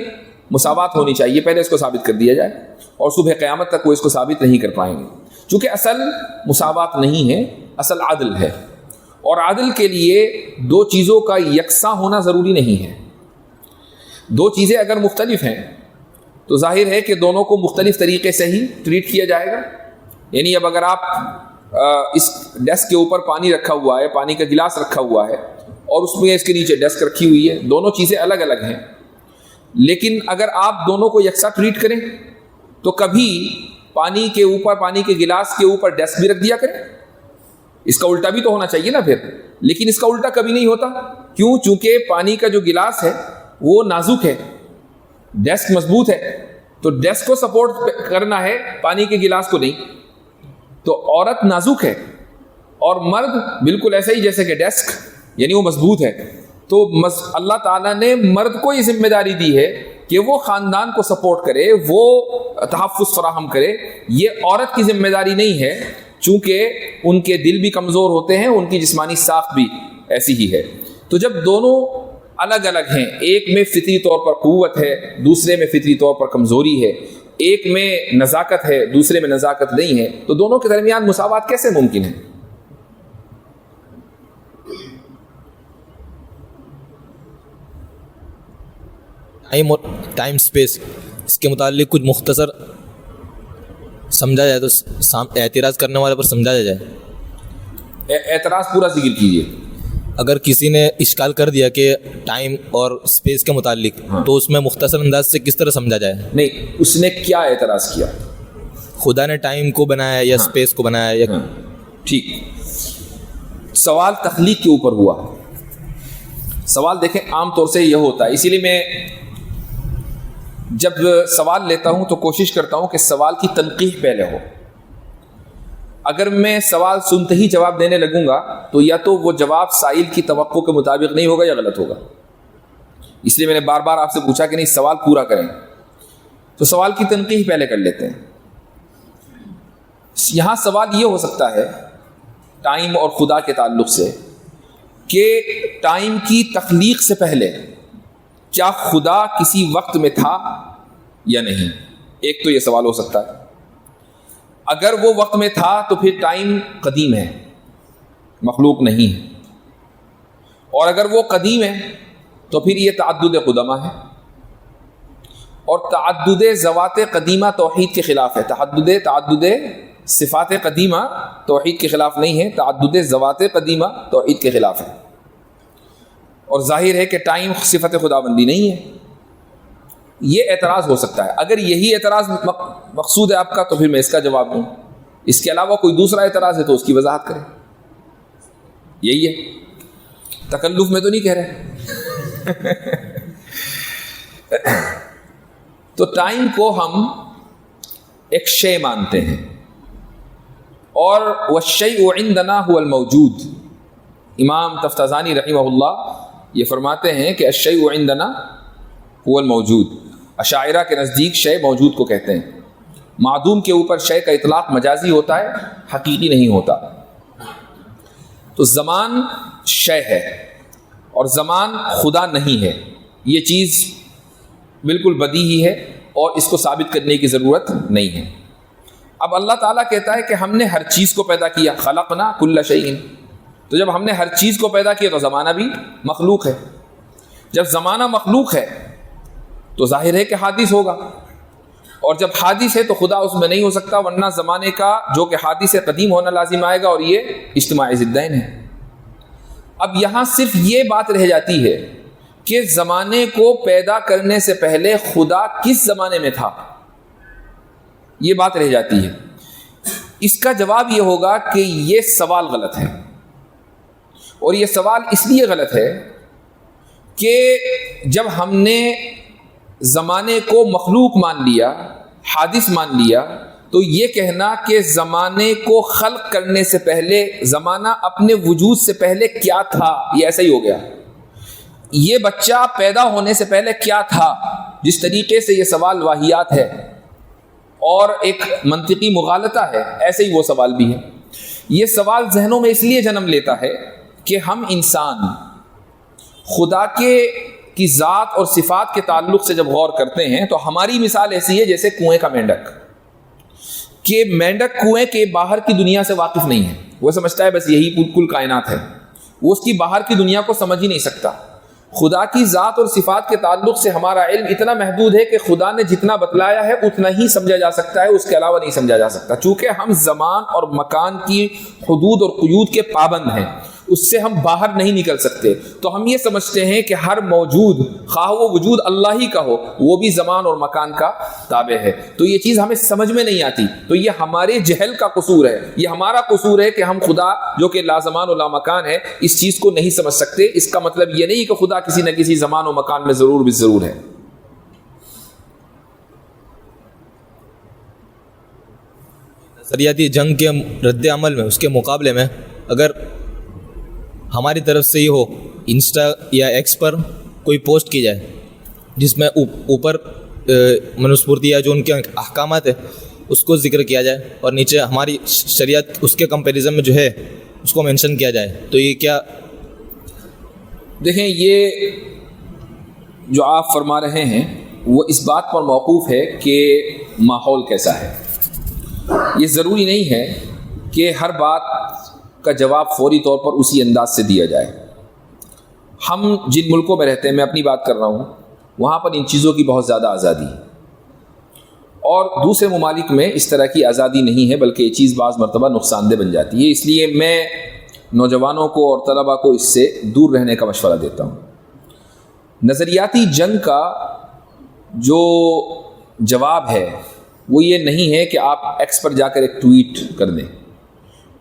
مساوات ہونی چاہیے. پہلے اس کو ثابت کر دیا جائے اور صبح قیامت تک وہ اس کو ثابت نہیں کر پائیں گے. چونکہ اصل مساوات نہیں ہے، اصل عدل ہے، اور عدل کے لیے دو چیزوں کا یکساں ہونا ضروری نہیں ہے۔ دو چیزیں اگر مختلف ہیں تو ظاہر ہے کہ دونوں کو مختلف طریقے سے ہی ٹریٹ کیا جائے گا۔ یعنی اب اگر آپ اس ڈیسک کے اوپر پانی رکھا ہوا ہے، پانی کا گلاس رکھا ہوا ہے، اور اس میں اس کے نیچے ڈیسک رکھی ہوئی ہے، دونوں چیزیں الگ الگ ہیں، لیکن اگر آپ دونوں کو یکساں ٹریٹ کریں تو کبھی پانی کے اوپر، پانی کے گلاس کے اوپر ڈیسک بھی رکھ دیا کریں۔ اس کا الٹا بھی تو ہونا چاہیے نا پھر، لیکن اس کا الٹا کبھی نہیں ہوتا۔ کیوں؟ چونکہ پانی کا جو گلاس ہے وہ نازک ہے، ڈیسک مضبوط ہے، تو ڈیسک کو سپورٹ کرنا ہے، پانی کے گلاس کو نہیں۔ تو عورت نازک ہے اور مرد بالکل ایسا ہی جیسے کہ ڈیسک، یعنی وہ مضبوط ہے۔ تو اللہ تعالیٰ نے مرد کو یہ ذمہ داری دی ہے کہ وہ خاندان کو سپورٹ کرے، وہ تحفظ فراہم کرے۔ یہ عورت کی ذمہ داری نہیں ہے، چونکہ ان کے دل بھی کمزور ہوتے ہیں، ان کی جسمانی ساخت بھی ایسی ہی ہے۔ تو جب دونوں الگ الگ ہیں، ایک میں فطری طور پر قوت ہے، دوسرے میں فطری طور پر کمزوری ہے، ایک میں نزاکت ہے، دوسرے میں نزاکت نہیں ہے، تو دونوں کے درمیان مساوات کیسے ممکن ہے؟ ٹائم سپیس، اس کے متعلق کچھ مختصر سمجھا جائے تو اعتراض کرنے والے پر سمجھا جائے۔ اعتراض پورا ذکر کیجیے۔ اگر کسی نے اشکال کر دیا کہ ٹائم اور اسپیس کے متعلق، تو اس میں مختصر انداز سے کس طرح سمجھا جائے؟ نہیں، اس نے کیا اعتراض کیا؟ خدا نے ٹائم کو بنایا یا اسپیس کو بنایا یا ٹھیک، سوال تخلیق کے اوپر ہوا۔ سوال دیکھیں عام طور سے یہ ہوتا ہے، اسی لیے میں جب سوال لیتا ہوں تو کوشش کرتا ہوں کہ سوال کی تنقیح پہلے ہو۔ اگر میں سوال سنتے ہی جواب دینے لگوں گا تو یا تو وہ جواب سائل کی توقع کے مطابق نہیں ہوگا یا غلط ہوگا۔ اس لیے میں نے بار بار آپ سے پوچھا کہ نہیں، سوال پورا کریں۔ تو سوال کی تنقیح پہلے کر لیتے ہیں۔ یہاں سوال یہ ہو سکتا ہے ٹائم اور خدا کے تعلق سے کہ ٹائم کی تخلیق سے پہلے کیا خدا کسی وقت میں تھا یا نہیں؟ ایک تو یہ سوال ہو سکتا ہے۔ اگر وہ وقت میں تھا تو پھر ٹائم قدیم ہے، مخلوق نہیں ہے، اور اگر وہ قدیم ہے تو پھر یہ تعدد قدمہ ہے، اور تعدد ذوات قدیمہ توحید کے خلاف ہے۔ تعدد صفات قدیمہ توحید کے خلاف نہیں ہے، تعدد ذوات قدیمہ توحید کے خلاف ہے، اور ظاہر ہے کہ ٹائم صفت خداوندی نہیں ہے۔ یہ اعتراض ہو سکتا ہے۔ اگر یہی اعتراض مقصود ہے آپ کا تو پھر میں اس کا جواب دوں، اس کے علاوہ کوئی دوسرا اعتراض ہے تو اس کی وضاحت کریں۔ یہی ہے، تکلف میں تو نہیں کہہ رہے۔ تو ٹائم کو ہم ایک شے مانتے ہیں، اور والشیء عندنا هو الموجود۔ امام تفتازانی رحمہ اللہ یہ فرماتے ہیں کہ الشیء عندنا هو الموجود۔ اشاعرہ کے نزدیک شے موجود کو کہتے ہیں۔ معدوم کے اوپر شے کا اطلاق مجازی ہوتا ہے، حقیقی نہیں ہوتا۔ تو زمان شے ہے اور زمان خدا نہیں ہے، یہ چیز بالکل بدیہی ہے اور اس کو ثابت کرنے کی ضرورت نہیں ہے۔ اب اللہ تعالیٰ کہتا ہے کہ ہم نے ہر چیز کو پیدا کیا، خلقنا کل شیء۔ تو جب ہم نے ہر چیز کو پیدا کیا تو زمانہ بھی مخلوق ہے۔ جب زمانہ مخلوق ہے تو ظاہر ہے کہ حادث ہوگا، اور جب حادث ہے تو خدا اس میں نہیں ہو سکتا، ورنہ زمانے کا جو کہ حادث قدیم ہونا لازم آئے گا، اور یہ اجتماع ضدین ہے۔ اب یہاں صرف یہ بات رہ جاتی ہے کہ زمانے کو پیدا کرنے سے پہلے خدا کس زمانے میں تھا، یہ بات رہ جاتی ہے۔ اس کا جواب یہ ہوگا کہ یہ سوال غلط ہے، اور یہ سوال اس لیے غلط ہے کہ جب ہم نے زمانے کو مخلوق مان لیا، حادث مان لیا، تو یہ کہنا کہ زمانے کو خلق کرنے سے پہلے، زمانہ اپنے وجود سے پہلے کیا تھا، یہ ایسا ہی ہو گیا۔ یہ بچہ پیدا ہونے سے پہلے کیا تھا، جس طریقے سے یہ سوال واہیات ہے اور ایک منطقی مغالطہ ہے، ایسے ہی وہ سوال بھی ہے۔ یہ سوال ذہنوں میں اس لیے جنم لیتا ہے کہ ہم انسان خدا کی ذات اور صفات کے تعلق سے جب غور کرتے ہیں تو ہماری مثال ایسی ہے جیسے کنویں کا مینڈک۔ کہ مینڈک کنویں کے باہر کی دنیا سے واقف نہیں ہے. وہ سمجھتا ہے بس یہی کل کائنات ہے, وہ اس کی باہر کی دنیا کو سمجھ ہی نہیں سکتا. خدا کی ذات اور صفات کے تعلق سے ہمارا علم اتنا محدود ہے کہ خدا نے جتنا بتلایا ہے اتنا ہی سمجھا جا سکتا ہے, اس کے علاوہ نہیں سمجھا جا سکتا. چونکہ ہم زمان اور مکان کی حدود اور قیود کے پابند ہیں, اس سے ہم باہر نہیں نکل سکتے. تو ہم یہ سمجھتے ہیں کہ ہر موجود, خواہ وہ وجود اللہ ہی کا ہو, وہ بھی زمان اور مکان کا تابع ہے. تو یہ چیز ہمیں سمجھ میں نہیں آتی. تو یہ ہمارے جہل کا قصور ہے, یہ ہمارا قصور ہے کہ ہم خدا جو کہ لا زمان و لا مکان ہے اس چیز کو نہیں سمجھ سکتے. اس کا مطلب یہ نہیں کہ خدا کسی نہ کسی زمان و مکان میں ضرور بھی ضرور ہے. نظریاتی جنگ کے رد عمل میں, اس کے مقابلے میں, اگر ہماری طرف سے یہ ہو انسٹا یا ایکس پر کوئی پوسٹ کی جائے جس میں اوپر منوسپورتی یا جو ان کے احکامات ہیں اس کو ذکر کیا جائے اور نیچے ہماری شریعت اس کے کمپیریزن میں جو ہے اس کو مینشن کیا جائے, تو یہ کیا؟ دیکھیں, یہ جو آپ فرما رہے ہیں وہ اس بات پر موقوف ہے کہ ماحول کیسا ہے. یہ ضروری نہیں ہے کہ ہر بات کا جواب فوری طور پر اسی انداز سے دیا جائے. ہم جن ملکوں میں رہتے ہیں, میں اپنی بات کر رہا ہوں, وہاں پر ان چیزوں کی بہت زیادہ آزادی ہے, اور دوسرے ممالک میں اس طرح کی آزادی نہیں ہے, بلکہ یہ چیز بعض مرتبہ نقصان دہ بن جاتی ہے. اس لیے میں نوجوانوں کو اور طلباء کو اس سے دور رہنے کا مشورہ دیتا ہوں. نظریاتی جنگ کا جو جواب ہے وہ یہ نہیں ہے کہ آپ ایکس پر جا کر ایک ٹویٹ کر دیں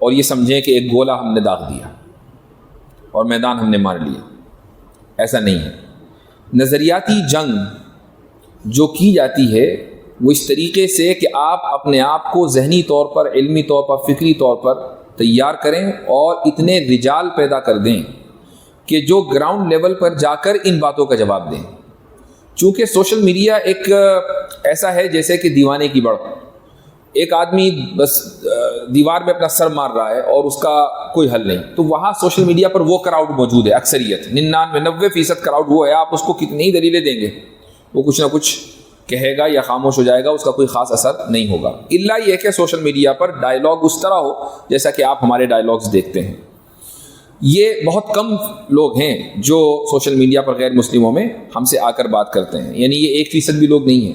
اور یہ سمجھیں کہ ایک گولہ ہم نے داغ دیا اور میدان ہم نے مار لیا. ایسا نہیں ہے. نظریاتی جنگ جو کی جاتی ہے وہ اس طریقے سے کہ آپ اپنے آپ کو ذہنی طور پر, علمی طور پر, فکری طور پر تیار کریں اور اتنے رجال پیدا کر دیں کہ جو گراؤنڈ لیول پر جا کر ان باتوں کا جواب دیں. چونکہ سوشل میڈیا ایک ایسا ہے جیسے کہ دیوانے کی بڑھ. ایک آدمی بس دیوار میں اپنا سر مار رہا ہے اور اس کا کوئی حل نہیں, تو وہاں سوشل میڈیا پر وہ کراؤڈ موجود ہے, اکثریت 99-90% کراؤڈ وہ ہے. آپ اس کو کتنی ہی دلیلیں دیں گے وہ کچھ نہ کچھ کہے گا یا خاموش ہو جائے گا, اس کا کوئی خاص اثر نہیں ہوگا. الا یہ کہ سوشل میڈیا پر ڈائلاگ اس طرح ہو جیسا کہ آپ ہمارے ڈائلاگز دیکھتے ہیں. یہ بہت کم لوگ ہیں جو سوشل میڈیا پر غیر مسلموں میں ہم سے آ کر بات کرتے ہیں, یعنی یہ 1% بھی لوگ نہیں ہیں,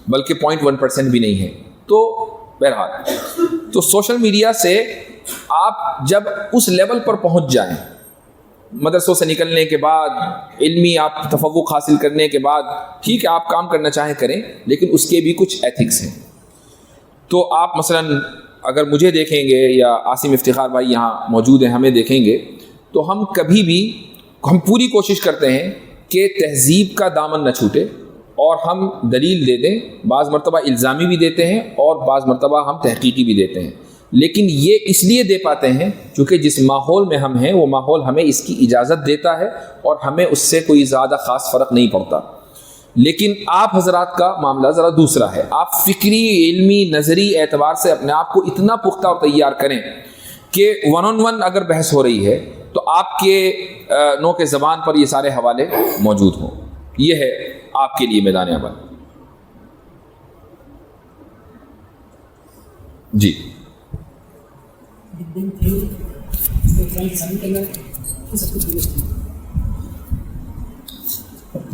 بلکہ 0.1% بھی نہیں ہے. تو بہرحال, تو سوشل میڈیا سے آپ جب اس لیول پر پہنچ جائیں, مدرسوں سے نکلنے کے بعد, علمی آپ تفوق حاصل کرنے کے بعد, ٹھیک ہے آپ کام کرنا چاہیں کریں, لیکن اس کے بھی کچھ ایتھکس ہیں. تو آپ مثلاً اگر مجھے دیکھیں گے یا عاصم افتخار بھائی یہاں موجود ہیں, ہمیں دیکھیں گے, تو ہم کبھی بھی, ہم پوری کوشش کرتے ہیں کہ تہذیب کا دامن نہ چھوٹے اور ہم دلیل دے دیں. بعض مرتبہ الزامی بھی دیتے ہیں اور بعض مرتبہ ہم تحقیقی بھی دیتے ہیں, لیکن یہ اس لیے دے پاتے ہیں کیونکہ جس ماحول میں ہم ہیں وہ ماحول ہمیں اس کی اجازت دیتا ہے اور ہمیں اس سے کوئی زیادہ خاص فرق نہیں پڑتا. لیکن آپ حضرات کا معاملہ ذرا دوسرا ہے. آپ فکری, علمی, نظری اعتبار سے اپنے آپ کو اتنا پختہ اور تیار کریں کہ 1-on-1 اگر بحث ہو رہی ہے تو آپ کے نو کے زبان پر یہ سارے حوالے موجود ہوں. یہ ہے آپ کے لیے میدان عمل. جی,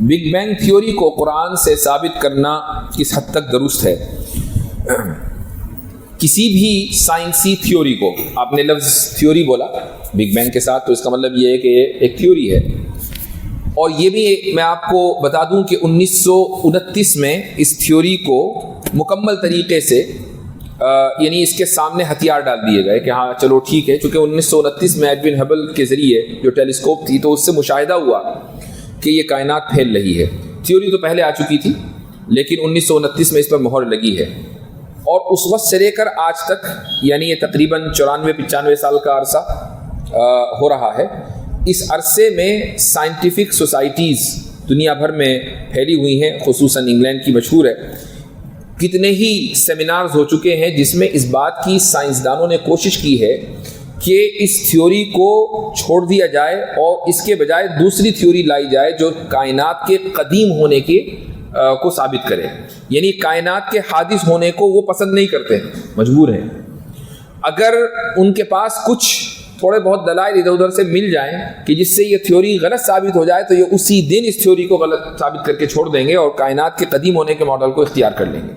بگ بینگ تھیوری کو قرآن سے ثابت کرنا کس حد تک درست ہے؟ کسی بھی سائنسی تھیوری کو, آپ نے لفظ تھیوری بولا بگ بینگ کے ساتھ, تو اس کا مطلب یہ ہے کہ یہ ایک تھیوری ہے. اور یہ بھی میں آپ کو بتا دوں کہ 1929 میں اس تھیوری کو مکمل طریقے سے یعنی اس کے سامنے ہتھیار ڈال دیے گئے کہ ہاں چلو ٹھیک ہے, چونکہ 1929 میں ایڈوین ہبل کے ذریعے جو ٹیلیسکوپ تھی تو اس سے مشاہدہ ہوا کہ یہ کائنات پھیل رہی ہے. تھیوری تو پہلے آ چکی تھی لیکن 1929 میں اس پر مہر لگی ہے, اور اس وقت سے لے کر آج تک, یعنی یہ تقریباً 94-95 سال کا عرصہ ہو رہا ہے. اس عرصے میں سائنٹیفک سوسائٹیز دنیا بھر میں پھیلی ہوئی ہیں, خصوصاً انگلینڈ کی مشہور ہے. کتنے ہی سیمینارز ہو چکے ہیں جس میں اس بات کی سائنسدانوں نے کوشش کی ہے کہ اس تھیوری کو چھوڑ دیا جائے اور اس کے بجائے دوسری تھیوری لائی جائے جو کائنات کے قدیم ہونے کی کو ثابت کرے، یعنی کائنات کے حادث ہونے کو وہ پسند نہیں کرتے، مجبور ہیں۔ اگر ان کے پاس کچھ تھوڑے بہت دلائل ادھر ادھر سے مل جائیں کہ جس سے یہ تھیوری غلط ثابت ہو جائے، تو یہ اسی دن اس تھیوری کو غلط ثابت کر کے چھوڑ دیں گے اور کائنات کے قدیم ہونے کے ماڈل کو اختیار کر لیں گے۔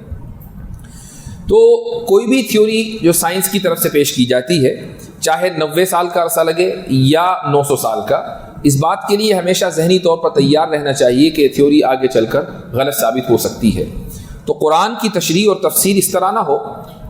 تو کوئی بھی تھیوری جو سائنس کی طرف سے پیش کی جاتی ہے، چاہے 90 سال کا عرصہ لگے یا 900 سال کا، اس بات کے لیے ہمیشہ ذہنی طور پر تیار رہنا چاہیے کہ تھیوری آگے چل کر غلط ثابت ہو سکتی ہے۔ تو قرآن کی تشریح اور تفسیر اس طرح نہ ہو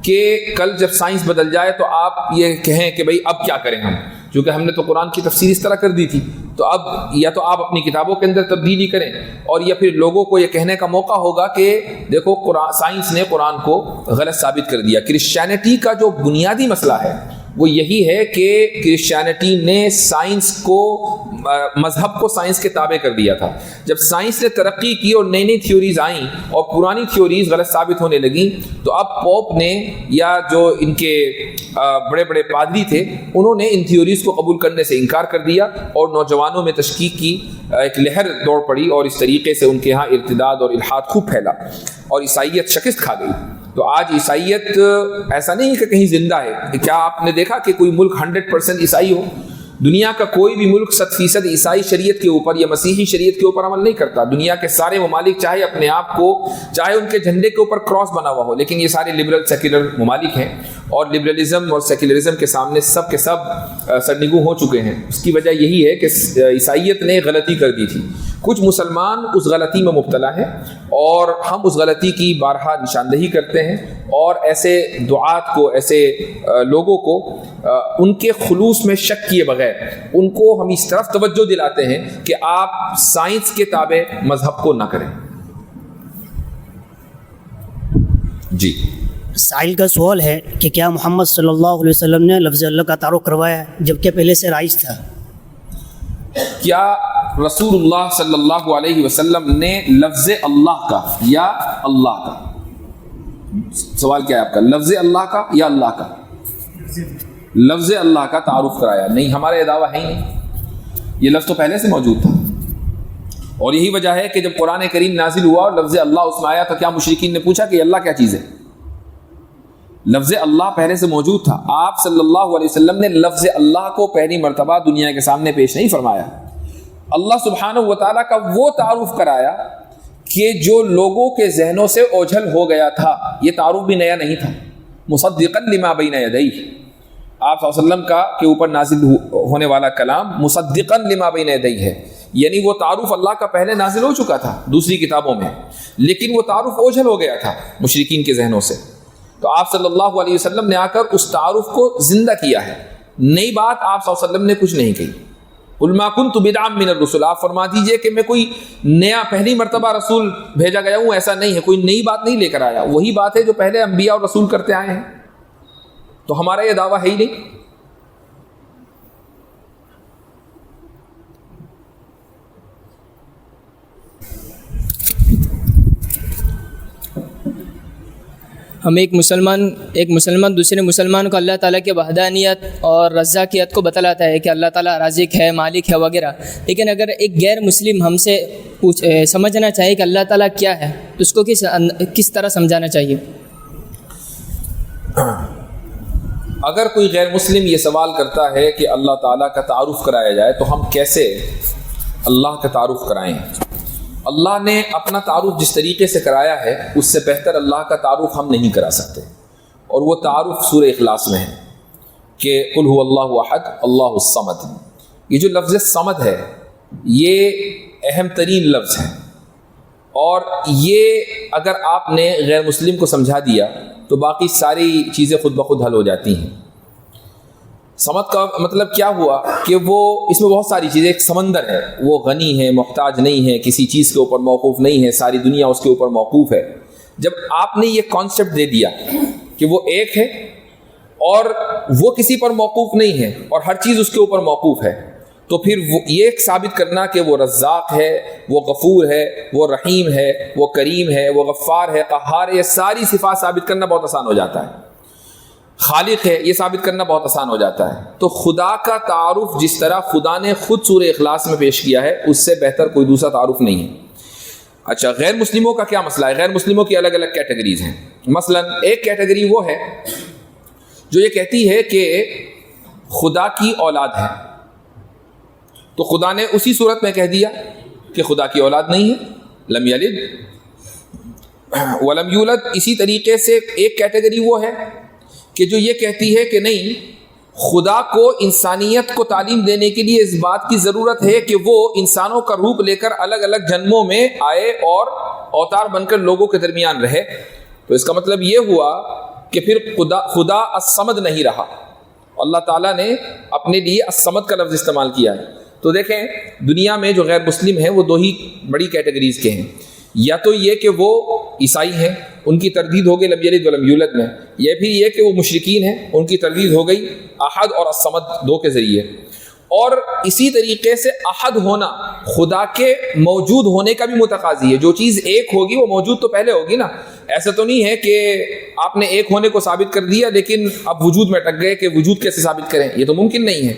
کہ کل جب سائنس بدل جائے تو آپ یہ کہیں کہ بھئی اب کیا کریں ہم، چونکہ ہم نے تو قرآن کی تفسیر اس طرح کر دی تھی، تو اب یا تو آپ اپنی کتابوں کے اندر تبدیلی کریں، اور یا پھر لوگوں کو یہ کہنے کا موقع ہوگا کہ دیکھو سائنس نے قرآن کو غلط ثابت کر دیا۔ کرسچینٹی کا جو بنیادی مسئلہ ہے وہ یہی ہے کہ کرسچینٹی نے سائنس کو، مذہب کو سائنس کے تابع کر دیا تھا۔ جب سائنس نے ترقی کی اور نئی نئی تھیوریز آئیں اور پرانی تھیوریز غلط ثابت ہونے لگیں، تو اب پوپ نے یا جو ان کے بڑے بڑے پادری تھے، انہوں نے ان تھیوریز کو قبول کرنے سے انکار کر دیا، اور نوجوانوں میں تشکیک کی ایک لہر دوڑ پڑی، اور اس طریقے سے ان کے ہاں ارتداد اور الحاد خوب پھیلا اور عیسائیت شکست کھا گئی۔ تو آج عیسائیت ایسا نہیں کہ کہیں زندہ ہے۔ کیا آپ نے دیکھا کہ کوئی ملک 100% عیسائی ہو؟ دنیا کا کوئی بھی ملک 100% عیسائی شریعت کے اوپر یا مسیحی شریعت کے اوپر عمل نہیں کرتا۔ دنیا کے سارے ممالک چاہے اپنے آپ کو، چاہے ان کے جھنڈے کے اوپر کراس بنا ہوا ہو، لیکن یہ سارے لبرل سیکولر ممالک ہیں، اور لبرلزم اور سیکولرزم کے سامنے سب کے سب سرنگوں ہو چکے ہیں۔ اس کی وجہ یہی ہے کہ عیسائیت نے غلطی کر دی تھی۔ کچھ مسلمان اس غلطی میں مبتلا ہیں، اور ہم اس غلطی کی بارہا نشاندہی کرتے ہیں، اور ایسے دعات کو، ایسے لوگوں کو ان کے خلوص میں شک کیے بغیر ان کو ہم اس طرف توجہ دلاتے ہیں کہ آپ سائنس کے تابع مذہب کو نہ کریں۔ جی، سائل کا سوال ہے کہ کیا محمد صلی اللہ علیہ وسلم نے لفظ اللہ کا تعارف کروایا جبکہ پہلے سے رائج تھا؟ کیا رسول اللہ صلی اللہ علیہ وسلم نے لفظ اللہ کا یا اللہ کا، سوال کیا ہے آپ کا، لفظ اللہ کا یا اللہ کا؟ لفظ اللہ کا تعارف کرایا؟ نہیں، ہمارا یہ دعویٰ ہے ہی نہیں، یہ لفظ تو پہلے سے موجود تھا، اور یہی وجہ ہے کہ جب قرآن کریم نازل ہوا اور لفظ اللہ اس میں آیا تو کیا مشرکین نے پوچھا کہ اللہ کیا چیز ہے؟ لفظ اللہ پہلے سے موجود تھا۔ آپ صلی اللہ علیہ وسلم نے لفظ اللہ کو پہلی مرتبہ دنیا کے سامنے پیش نہیں فرمایا، اللہ سبحانہ و تعالیٰ کا وہ تعارف کرایا کہ جو لوگوں کے ذہنوں سے اوجھل ہو گیا تھا۔ یہ تعارف بھی نیا نہیں تھا، مصدقا لما بین یدیہ، آپ صلی اللہ علیہ وسلم کا کے اوپر نازل ہونے والا کلام مصدقا لما بین یدیہ ہے، یعنی وہ تعارف اللہ کا پہلے نازل ہو چکا تھا دوسری کتابوں میں، لیکن وہ تعارف اوجھل ہو گیا تھا مشرکین کے ذہنوں سے۔ تو آپ صلی اللہ علیہ وسلم نے آ کر اس تعارف کو زندہ کیا ہے، نئی بات آپ صلی اللہ علیہ وسلم نے کچھ نہیں کہی۔ قل ما كنت بدعا من الرسل، آپ فرما دیجئے کہ میں کوئی نیا پہلی مرتبہ رسول بھیجا گیا ہوں، ایسا نہیں ہے، کوئی نئی بات نہیں لے کر آیا، وہی بات ہے جو پہلے انبیاء اور رسول کرتے آئے ہیں، تو ہمارا یہ دعویٰ ہے ہی نہیں۔ ہم ایک مسلمان دوسرے مسلمان کو اللہ تعالیٰ کی وحدانیت اور رزاقیت کو بتلاتا ہے کہ اللہ تعالیٰ رازق ہے، مالک ہے وغیرہ، لیکن اگر ایک غیر مسلم ہم سے سمجھنا چاہے کہ اللہ تعالیٰ کیا ہے تو اس کو کس طرح سمجھانا چاہیے؟ اگر کوئی غیر مسلم یہ سوال کرتا ہے کہ اللہ تعالیٰ کا تعارف کرایا جائے تو ہم کیسے اللہ کا تعارف کرائیں؟ اللہ نے اپنا تعارف جس طریقے سے کرایا ہے اس سے بہتر اللہ کا تعارف ہم نہیں کرا سکتے، اور وہ تعارف سورہ اخلاص میں ہے کہ قل هو اللہ احد اللہ الصمد۔ یہ جو لفظ صمد ہے یہ اہم ترین لفظ ہے، اور یہ اگر آپ نے غیر مسلم کو سمجھا دیا تو باقی ساری چیزیں خود بخود حل ہو جاتی ہیں۔ سمد کا مطلب کیا ہوا کہ وہ اس میں بہت ساری چیزیں، ایک سمندر ہے، وہ غنی ہے، محتاج نہیں ہے، کسی چیز کے اوپر موقوف نہیں ہے، ساری دنیا اس کے اوپر موقوف ہے۔ جب آپ نے یہ کانسیپٹ دے دیا کہ وہ ایک ہے اور وہ کسی پر موقوف نہیں ہے اور ہر چیز اس کے اوپر موقوف ہے، تو پھر یہ ثابت کرنا کہ وہ رزاق ہے، وہ غفور ہے، وہ رحیم ہے، وہ کریم ہے، وہ غفار ہے، قہار ہے، یہ ساری صفات ثابت کرنا بہت آسان ہو جاتا ہے۔ خالق ہے، یہ ثابت کرنا بہت آسان ہو جاتا ہے۔ تو خدا کا تعارف جس طرح خدا نے خود سورہ اخلاص میں پیش کیا ہے اس سے بہتر کوئی دوسرا تعارف نہیں ہے۔ اچھا، غیر مسلموں کا کیا مسئلہ ہے؟ غیر مسلموں کی الگ الگ کیٹیگریز ہیں. مثلا ایک کیٹیگری وہ ہے جو یہ کہتی ہے کہ خدا کی اولاد ہے، تو خدا نے اسی صورت میں کہہ دیا کہ خدا کی اولاد نہیں ہے، لم یلد ولم یولد. اسی طریقے سے ایک کیٹیگری وہ ہے کہ جو یہ کہتی ہے کہ نہیں، خدا کو انسانیت کو تعلیم دینے کے لیے اس بات کی ضرورت ہے کہ وہ انسانوں کا روپ لے کر الگ الگ جنموں میں آئے اور اوتار بن کر لوگوں کے درمیان رہے. تو اس کا مطلب یہ ہوا کہ پھر خدا الصمد نہیں رہا. اللہ تعالیٰ نے اپنے لیے الصمد کا لفظ استعمال کیا ہے. تو دیکھیں دنیا میں جو غیر مسلم ہیں وہ دو ہی بڑی کیٹیگریز کے ہیں. یا تو یہ کہ وہ عیسائی ہیں، ان کی تردید ہو گئی لم یلد ولم یولد میں، یا پھر یہ کہ وہ مشرکین ہیں، ان کی تردید ہو گئی احد اور الصمد دو کے ذریعے. اور اسی طریقے سے احد ہونا خدا کے موجود ہونے کا بھی متقاضی ہے. جو چیز ایک ہوگی وہ موجود تو پہلے ہوگی نا. ایسا تو نہیں ہے کہ آپ نے ایک ہونے کو ثابت کر دیا لیکن اب وجود میں اٹک گئے کہ وجود کیسے ثابت کریں، یہ تو ممکن نہیں ہے.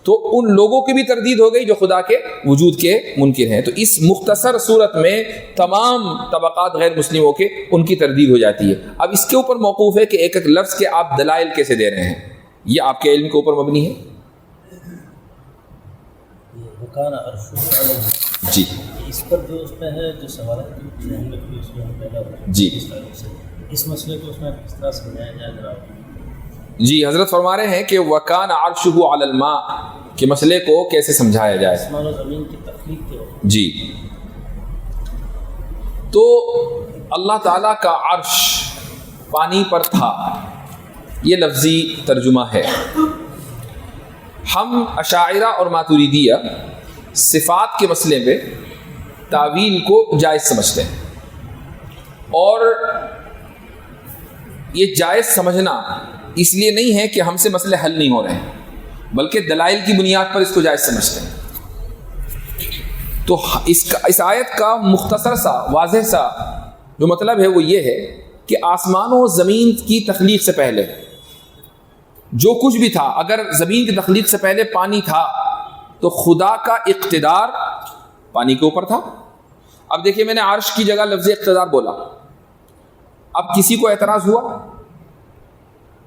تو ان لوگوں کی بھی تردید ہو گئی جو خدا کے وجود کے منکر ہیں. تو اس مختصر صورت میں تمام طبقات غیر مسلموں کے ان کی تردید ہو جاتی ہے. اب اس کے اوپر موقوف ہے کہ ایک ایک لفظ کے آپ دلائل کیسے دے رہے ہیں، یہ آپ کے علم کے اوپر مبنی ہے. جی اس پر جو اس میں ہے جو سوالات جی اس مسئلے کو اس میں کس طرح سمجھایا جائے ذرا. جی حضرت فرما رہے ہیں کہ وَكَانَ عَرْشُهُ عَلَى الْمَاءِ کہ مسئلے کو کیسے سمجھایا جائے. آسمان و زمین کی تخلیق کے وقت جی تو اللہ تعالیٰ کا عرش پانی پر تھا، یہ لفظی ترجمہ ہے. ہم اشاعرہ اور ماتوریدیہ صفات کے مسئلے میں تعویل کو جائز سمجھتے ہیں، اور یہ جائز سمجھنا اس لیے نہیں ہے کہ ہم سے مسئلے حل نہیں ہو رہے ہیں، بلکہ دلائل کی بنیاد پر اس کو جائز سمجھتے ہیں. تو اس آیت کا مختصر سا واضح سا جو مطلب ہے وہ یہ ہے کہ آسمان و زمین کی تخلیق سے پہلے جو کچھ بھی تھا، اگر زمین کی تخلیق سے پہلے پانی تھا تو خدا کا اقتدار پانی کے اوپر تھا. اب دیکھیے میں نے عرش کی جگہ لفظ اقتدار بولا، اب کسی کو اعتراض ہوا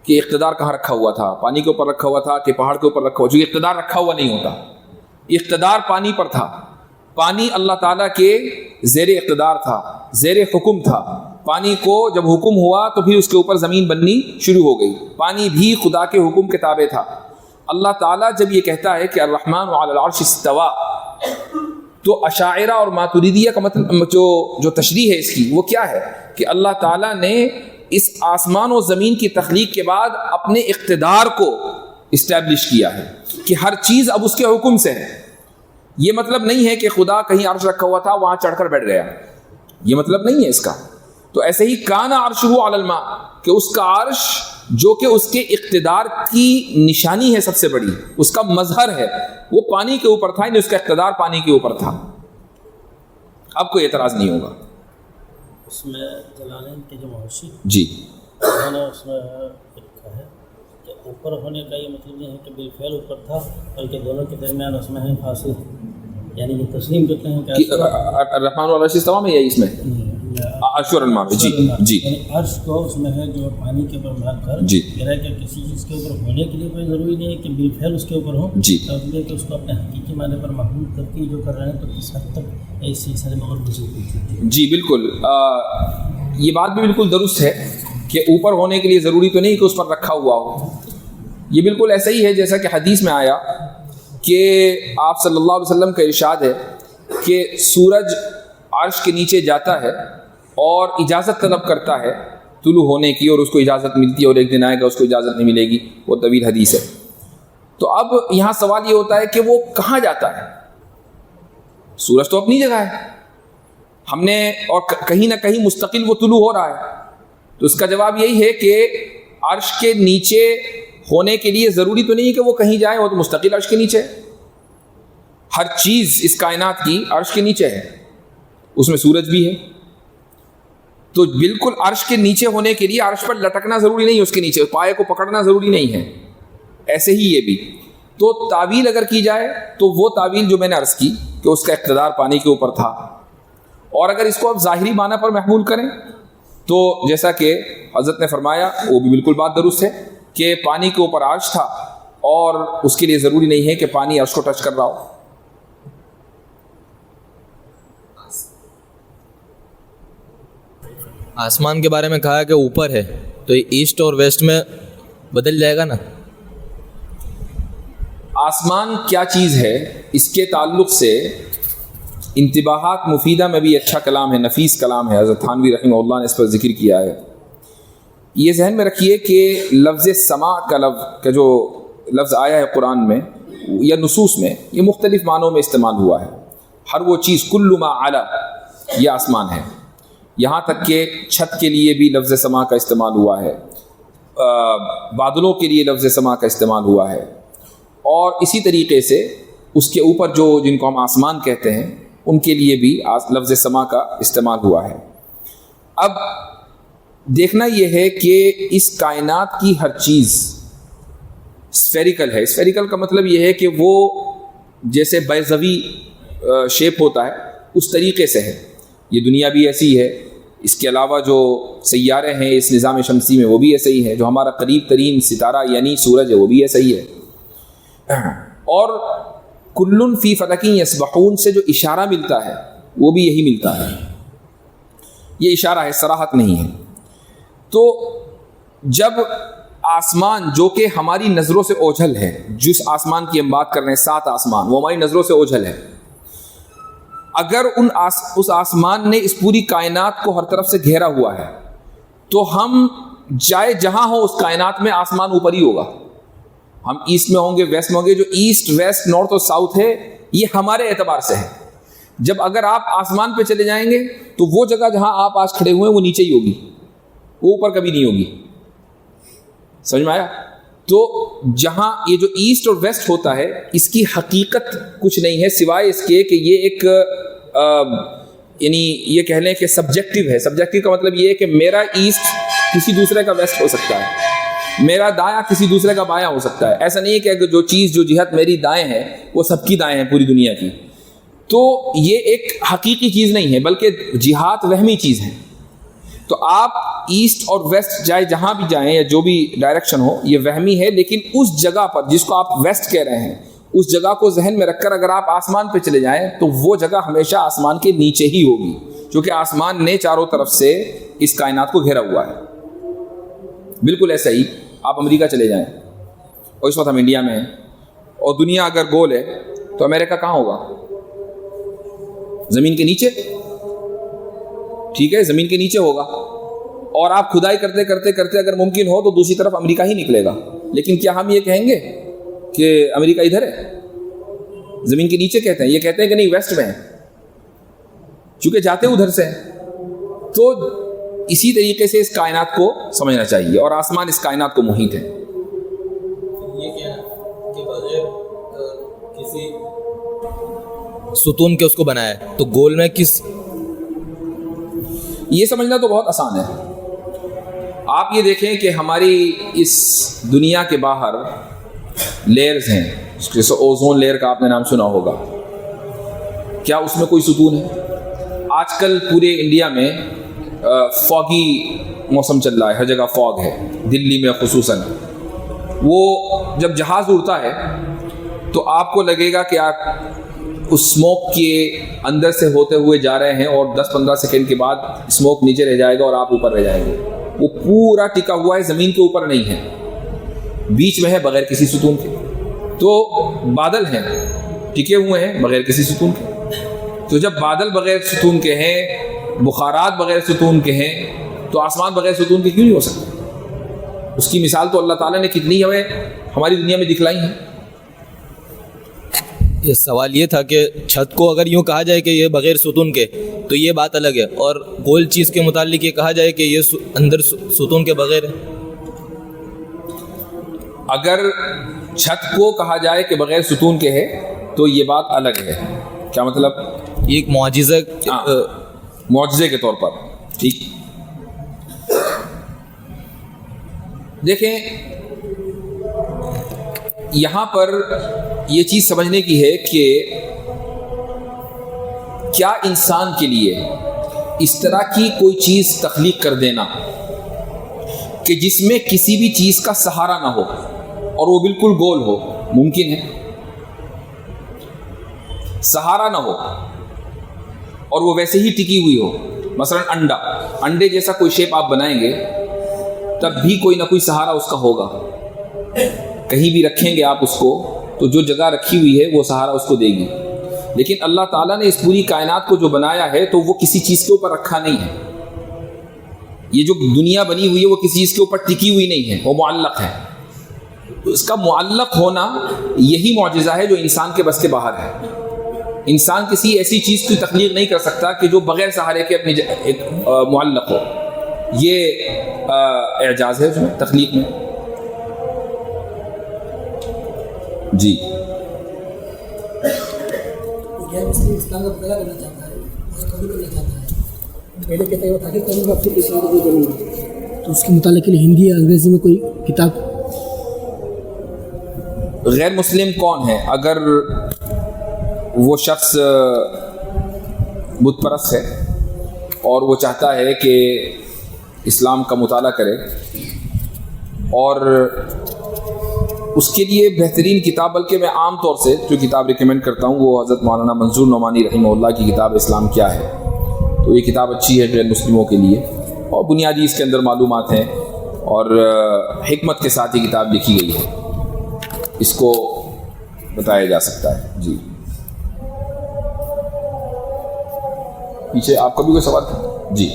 کہ اقتدار کہاں رکھا ہوا تھا، پانی کے اوپر رکھا ہوا تھا کہ پہاڑ کے اوپر رکھا ہوا؟ جو اقتدار رکھا ہوا نہیں ہوتا، اقتدار پانی پر تھا. پانی اللہ تعالیٰ کے زیر اقتدار تھا، زیر حکم تھا. پانی کو جب حکم ہوا تو پھر اس کے اوپر زمین بننی شروع ہو گئی. پانی بھی خدا کے حکم کے تابع تھا. اللہ تعالیٰ جب یہ کہتا ہے کہ الرحمن علی العرش استوى، تو اشاعرہ اور ماتوریدیہ کا مطلب جو تشریح ہے اس کی وہ کیا ہے کہ اللہ تعالیٰ نے اس آسمان و زمین کی تخلیق کے بعد اپنے اقتدار کو اسٹیبلش کیا ہے کہ ہر چیز اب اس کے حکم سے ہے. یہ مطلب نہیں ہے کہ خدا کہیں عرش رکھا ہوا تھا وہاں چڑھ کر بیٹھ گیا، یہ مطلب نہیں ہے اس کا. تو ایسے ہی کان عرشہ علی الماء کہ اس کا عرش جو کہ اس کے اقتدار کی نشانی ہے، سب سے بڑی اس کا مظہر ہے، وہ پانی کے اوپر تھا، یعنی اس کا اقتدار پانی کے اوپر تھا. اب کوئی اعتراض نہیں ہوگا. اس میں جلالین کے جو محشی جی انہوں نے اس میں لکھا ہے کہ اوپر ہونے کا یہ مطلب نہیں ہے کہ بالفعل اوپر تھا، بلکہ دونوں کے درمیان اس میں ہے فاصل، یعنی یہ تسلیم کرتے ہیں کہ الرحمن علی العرش استوى میں ہے، اس میں عرش اور الماء. جی جی یعنی عرش کو اس میں ہے جو پانی کے اوپر مار کر جی کہہ رہا ہے کہ کسی چیز کے اوپر ہونے کے لیے کوئی ضروری نہیں ہے کہ بالفعل اس کے اوپر ہو، جی بلکہ کہ اس کو اپنے حقیقی معنی پر محمول کر کے جو کر رہے ہیں تو کس حد تک اس سلسلے میں اور وضوح ہوتی. جی بالکل، یہ بات بھی بالکل درست ہے کہ اوپر ہونے کے لیے ضروری تو نہیں کہ اس پر رکھا ہوا ہو. یہ بالکل ایسا ہی ہے جیسا کہ حدیث میں آیا کہ آپ صلی اللہ علیہ وسلم کا ارشاد ہے کہ سورج عرش کے نیچے جاتا ہے اور اجازت طلب کرتا ہے طلوع ہونے کی، اور اس کو اجازت ملتی ہے، اور ایک دن آئے گا اس کو اجازت نہیں ملے گی. وہ طویل حدیث ہے. تو اب یہاں سوال یہ ہوتا ہے کہ وہ کہاں جاتا ہے؟ سورج تو اپنی جگہ ہے، ہم نے اور کہیں نہ کہیں مستقل وہ طلوع ہو رہا ہے. تو اس کا جواب یہی ہے کہ عرش کے نیچے ہونے کے لیے ضروری تو نہیں ہے کہ وہ کہیں جائے، وہ تو مستقل عرش کے نیچے ہے. ہر چیز اس کائنات کی عرش کے نیچے ہے، اس میں سورج بھی ہے. تو بالکل عرش کے نیچے ہونے کے لیے عرش پر لٹکنا ضروری نہیں ہے، اس کے نیچے پائے کو پکڑنا ضروری نہیں ہے. ایسے ہی یہ بھی. تو تعویل اگر کی جائے تو وہ تعویل جو میں نے عرض کی کہ اس کا اقتدار پانی کے اوپر تھا، اور اگر اس کو آپ ظاہری معنی پر محمول کریں تو جیسا کہ حضرت نے فرمایا وہ بھی بالکل بات درست ہے کہ پانی کے اوپر عرش تھا اور اس کے لیے ضروری نہیں ہے کہ پانی عرش کو ٹچ کر رہا ہو. آسمان کے بارے میں کہا کہ اوپر ہے تو یہ ایسٹ اور ویسٹ میں بدل جائے گا نا. آسمان کیا چیز ہے اس کے تعلق سے انتباہات مفیدہ میں بھی اچھا کلام ہے, نفیس کلام ہے. حضرت تھانوی رحمہ اللہ نے اس پر ذکر کیا ہے. یہ ذہن میں رکھیے کہ لفظ سماع کا جو لفظ آیا ہے قرآن میں یا نصوص میں, یہ مختلف معنوں میں استعمال ہوا ہے. ہر وہ چیز کل ما علی یہ آسمان ہے. یہاں تک کہ چھت کے لیے بھی لفظ سماع کا استعمال ہوا ہے, بادلوں کے لیے لفظ سماع کا استعمال ہوا ہے, اور اسی طریقے سے اس کے اوپر جو جن کو ہم آسمان کہتے ہیں ان کے لیے بھی لفظ سماع کا استعمال ہوا ہے. اب دیکھنا یہ ہے کہ اس کائنات کی ہر چیز اسفیریکل ہے. اسفیریکل کا مطلب یہ ہے کہ وہ جیسے بیضوی شیپ ہوتا ہے اس طریقے سے ہے. یہ دنیا بھی ایسی ہے, اس کے علاوہ جو سیارے ہیں اس نظام شمسی میں وہ بھی ایسے ہی ہے, جو ہمارا قریب ترین ستارہ یعنی سورج ہے وہ بھی ایسا ہی ہے. اور کلن فی فلک یسبحون سے جو اشارہ ملتا ہے وہ بھی یہی ملتا ہے. یہ اشارہ ہے, صراحت نہیں ہے. تو جب آسمان جو کہ ہماری نظروں سے اوجھل ہے, جس آسمان کی ہم بات کر رہے ہیں 7 آسمان, وہ ہماری نظروں سے اوجھل ہے. اگر اس آسمان نے اس پوری کائنات کو ہر طرف سے گھیرا ہوا ہے تو ہم جائے جہاں ہو اس کائنات میں آسمان اوپر ہی ہوگا. ہم ایسٹ میں ہوں گے, ویسٹ میں ہوں گے. جو ایسٹ ویسٹ نارتھ اور ساؤتھ ہے یہ ہمارے اعتبار سے ہے. جب اگر آپ آسمان پہ چلے جائیں گے تو وہ جگہ جہاں آپ آج کھڑے ہوئے ہیں وہ نیچے ہی ہوگی, وہ اوپر کبھی نہیں ہوگی. سمجھ میں آیا؟ تو جہاں یہ جو ایسٹ اور ویسٹ ہوتا ہے اس کی حقیقت کچھ نہیں ہے سوائے اس کے کہ یہ ایک یعنی یہ کہہ لیں کہ سبجیکٹیو ہے. سبجیکٹیو کا مطلب یہ ہے کہ میرا ایسٹ کسی دوسرے کا ویسٹ ہو سکتا ہے, میرا دایاں کسی دوسرے کا بایاں ہو سکتا ہے. ایسا نہیں ہے کہ جو چیز جو جہت میری دائیں ہے وہ سب کی دائیں ہیں پوری دنیا کی. تو یہ ایک حقیقی چیز نہیں ہے بلکہ جہات وہمی چیز ہے. تو آپ ایسٹ اور ویسٹ جائے جہاں بھی جائیں یا جو بھی ڈائریکشن ہو یہ وہمی ہے. لیکن اس جگہ پر جس کو آپ ویسٹ کہہ رہے ہیں اس جگہ کو ذہن میں رکھ کر اگر آپ آسمان پہ چلے جائیں تو وہ جگہ ہمیشہ آسمان کے نیچے ہی ہوگی, کیونکہ آسمان نے چاروں طرف سے اس کائنات کو گھیرا ہوا ہے. بالکل ایسا ہی آپ امریکہ چلے جائیں اور اس وقت ہم انڈیا میں ہیں, اور دنیا اگر گول ہے تو امریکہ کہاں ہوگا؟ زمین کے نیچے. ٹھیک ہے, زمین کے نیچے ہوگا. اور آپ کھدائی کرتے کرتے کرتے اگر ممکن ہو تو دوسری طرف امریکہ ہی نکلے گا. لیکن کیا ہم یہ کہیں گے کہ امریکہ ادھر ہے؟ زمین کے نیچے کہتے ہیں, یہ کہتے ہیں کہ نہیں ویسٹ میں ہے, چونکہ جاتے ادھر سے ہیں. تو اسی طریقے سے اس کائنات کو سمجھنا چاہیے, اور آسمان اس کائنات کو محیط ہے. یہ کیا کہ بغیر کسی ستون کے اس کو بنایا ہے تو گول میں کس, یہ سمجھنا تو بہت آسان ہے. آپ یہ دیکھیں کہ ہماری اس دنیا کے باہر لیئرز ہیں, جیسے اوزون لیئر کا آپ نے نام سنا ہوگا. کیا اس میں کوئی ستون ہے؟ آج کل پورے انڈیا میں فاگی موسم چل رہا ہے, ہر جگہ فاگ ہے, دلی میں خصوصاً. وہ جب جہاز اڑتا ہے تو آپ کو لگے گا کہ آپ اس اسموک کے اندر سے ہوتے ہوئے جا رہے ہیں اور 10-15 سیکنڈ کے بعد اسموک نیچے رہ جائے گا اور آپ اوپر رہ جائیں گے. وہ پورا ٹکا ہوا ہے, زمین کے اوپر نہیں ہے, بیچ میں ہے بغیر کسی ستون کے. تو بادل ہیں ٹکے ہوئے ہیں بغیر کسی ستون کے. تو جب بادل بغیر ستون کے ہیں, بخارات بغیر ستون کے ہیں, تو آسمان بغیر ستون کے کیوں نہیں ہو سکتا؟ اس کی مثال تو اللہ تعالیٰ نے کتنی ہمیں ہماری دنیا میں دکھلائی ہیں. یہ سوال یہ تھا کہ چھت کو اگر یوں کہا جائے کہ یہ بغیر ستون کے تو یہ بات الگ ہے, اور گول چیز کے متعلق یہ کہا جائے کہ یہ اندر ستون کے بغیر ہے. اگر چھت کو کہا جائے کہ بغیر ستون کے ہے تو یہ بات الگ ہے. کیا مطلب؟ یہ ایک معجزہ, معجزے کے طور پر. ٹھیک, دیکھیں یہاں پر یہ چیز سمجھنے کی ہے کہ کیا انسان کے لیے اس طرح کی کوئی چیز تخلیق کر دینا کہ جس میں کسی بھی چیز کا سہارا نہ ہو اور وہ بالکل گول ہو ممکن ہے؟ سہارا نہ ہو اور وہ ویسے ہی ٹکی ہوئی ہو، مثلا انڈے جیسا کوئی شیپ آپ بنائیں گے تب بھی کوئی نہ کوئی سہارا اس کا ہوگا، کہیں بھی رکھیں گے آپ اس کو تو جو جگہ رکھی ہوئی ہے وہ سہارا اس کو دے گی. لیکن اللہ تعالیٰ نے اس پوری کائنات کو جو بنایا ہے تو وہ کسی چیز کے اوپر رکھا نہیں ہے. یہ جو دنیا بنی ہوئی ہے وہ کسی چیز کے اوپر ٹکی ہوئی نہیں ہے، وہ معلق ہے. اس کا معلق ہونا یہی معجزہ ہے جو انسان کے بس کے باہر ہے. انسان کسی ایسی چیز کی تخلیق نہیں کر سکتا کہ جو بغیر سہارے کے اپنی ایک معلق ہو. یہ اعجاز ہے اس میں، تخلیق میں. جی اسلام کا مطالعہ کرنا چاہتا ہے اور قبول کرنا چاہتا ہے، پہلے کہتے ہیں تاکہ قبول اپنی اسلام کو ضرور ہے، تو اس کے مطالعے کے لیے ہندی یا انگریزی میں کوئی کتاب. غیر مسلم کون ہے؟ اگر وہ شخص بت پرست ہے اور وہ چاہتا ہے کہ اسلام کا مطالعہ کرے اور اس کے لیے بہترین کتاب، بلکہ میں عام طور سے جو کتاب ریکمینڈ کرتا ہوں وہ حضرت مولانا منظور نعمانی رحمہ اللہ کی کتاب اسلام کیا ہے. تو یہ کتاب اچھی ہے غیر مسلموں کے لیے اور بنیادی اس کے اندر معلومات ہیں اور حکمت کے ساتھ یہ کتاب لکھی گئی ہے، اس کو بتایا جا سکتا ہے. جی پیچھے آپ کا بھی کوئی سوال تھا؟ جی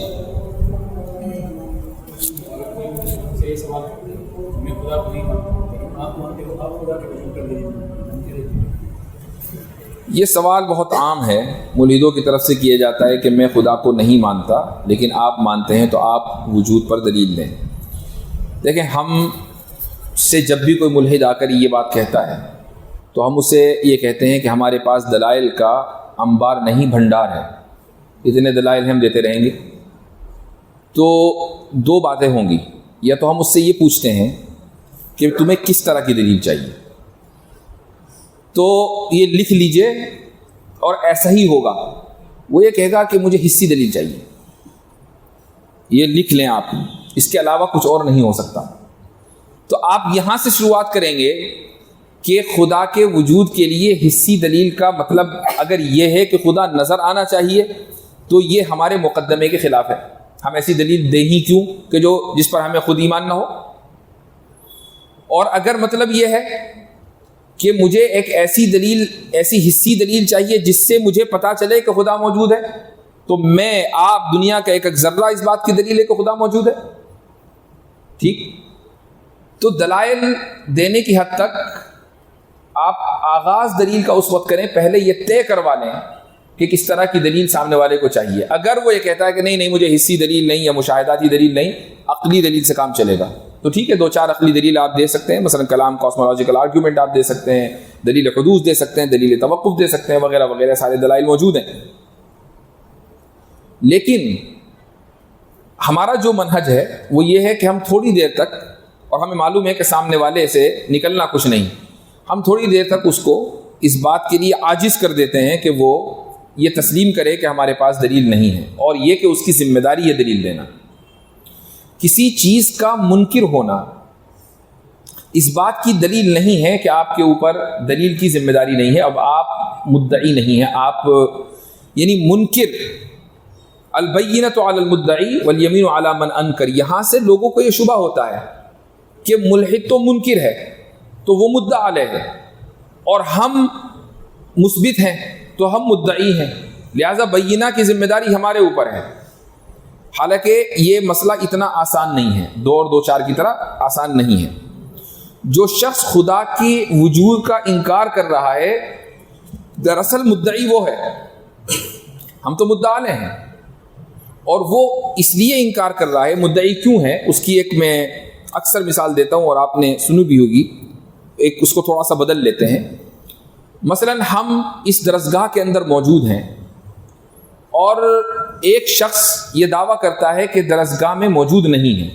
یہ سوال بہت عام ہے، ملحدوں کی طرف سے کیا جاتا ہے کہ میں خدا کو نہیں مانتا لیکن آپ مانتے ہیں تو آپ وجود پر دلیل دیں. دیکھیں، ہم سے جب بھی کوئی ملحد آ کر یہ بات کہتا ہے تو ہم اسے یہ کہتے ہیں کہ ہمارے پاس دلائل کا انبار نہیں، بھنڈار ہے. اتنے دلائل ہم دیتے رہیں گے تو دو باتیں ہوں گی. یا تو ہم اس سے یہ پوچھتے ہیں کہ تمہیں کس طرح کی دلیل چاہیے، تو یہ لکھ لیجئے اور ایسا ہی ہوگا. وہ یہ کہے گا کہ مجھے حصی دلیل چاہیے، یہ لکھ لیں آپ، اس کے علاوہ کچھ اور نہیں ہو سکتا. تو آپ یہاں سے شروعات کریں گے کہ خدا کے وجود کے لیے حصی دلیل کا مطلب اگر یہ ہے کہ خدا نظر آنا چاہیے تو یہ ہمارے مقدمے کے خلاف ہے. ہم ایسی دلیل دیں ہی کیوں کہ جس پر ہمیں خود ایمان نہ ہو. اور اگر مطلب یہ ہے کہ مجھے ایک ایسی حصی دلیل چاہیے جس سے مجھے پتا چلے کہ خدا موجود ہے، تو میں آپ دنیا کا ایک ذرہ اس بات کی دلیل ہے کہ خدا موجود ہے. ٹھیک، تو دلائل دینے کی حد تک آپ آغاز دلیل کا اس وقت کریں، پہلے یہ طے کروا لیں کہ کس طرح کی دلیل سامنے والے کو چاہیے. اگر وہ یہ کہتا ہے کہ نہیں مجھے حصی دلیل نہیں یا مشاہداتی دلیل نہیں، عقلی دلیل سے کام چلے گا، تو ٹھیک ہے، 2-4 عقلی دلیل آپ دے سکتے ہیں. مثلا کلام، کاسمولوجیکل آرگیومنٹ آپ دے سکتے ہیں، دلیل حدوث دے سکتے ہیں، دلیل توقف دے سکتے ہیں، وغیرہ وغیرہ سارے دلائل موجود ہیں. لیکن ہمارا جو منہج ہے وہ یہ ہے کہ ہم تھوڑی دیر تک، اور ہمیں معلوم ہے کہ سامنے والے سے نکلنا کچھ نہیں، ہم تھوڑی دیر تک اس کو اس بات کے لیے عاجز کر دیتے ہیں کہ وہ یہ تسلیم کرے کہ ہمارے پاس دلیل نہیں ہے، اور یہ کہ اس کی ذمہ داری ہے دلیل دینا. کسی چیز کا منکر ہونا اس بات کی دلیل نہیں ہے کہ آپ کے اوپر دلیل کی ذمہ داری نہیں ہے. اب آپ مدعی نہیں ہیں، آپ یعنی منکر. البینۃ علی المدعی والیمین علی من انکر. یہاں سے لوگوں کو یہ شبہ ہوتا ہے کہ ملحد تو منکر ہے تو وہ مدعا علیہ ہے، اور ہم مثبت ہیں تو ہم مدعی ہیں، لہذا بینہ کی ذمہ داری ہمارے اوپر ہے. حالانکہ یہ مسئلہ اتنا آسان نہیں ہے، 2 اور 2 4 کی طرح آسان نہیں ہے. جو شخص خدا کی وجود کا انکار کر رہا ہے دراصل مدعی وہ ہے. ہم تو مدعا علیہ ہیں، اور وہ اس لیے انکار کر رہا ہے. مدعی کیوں ہے اس کی ایک میں اکثر مثال دیتا ہوں، اور آپ نے سنی بھی ہوگی. ایک اس کو تھوڑا سا بدل لیتے ہیں. مثلا ہم اس درسگاہ کے اندر موجود ہیں اور ایک شخص یہ دعویٰ کرتا ہے کہ درسگاہ میں موجود نہیں ہے.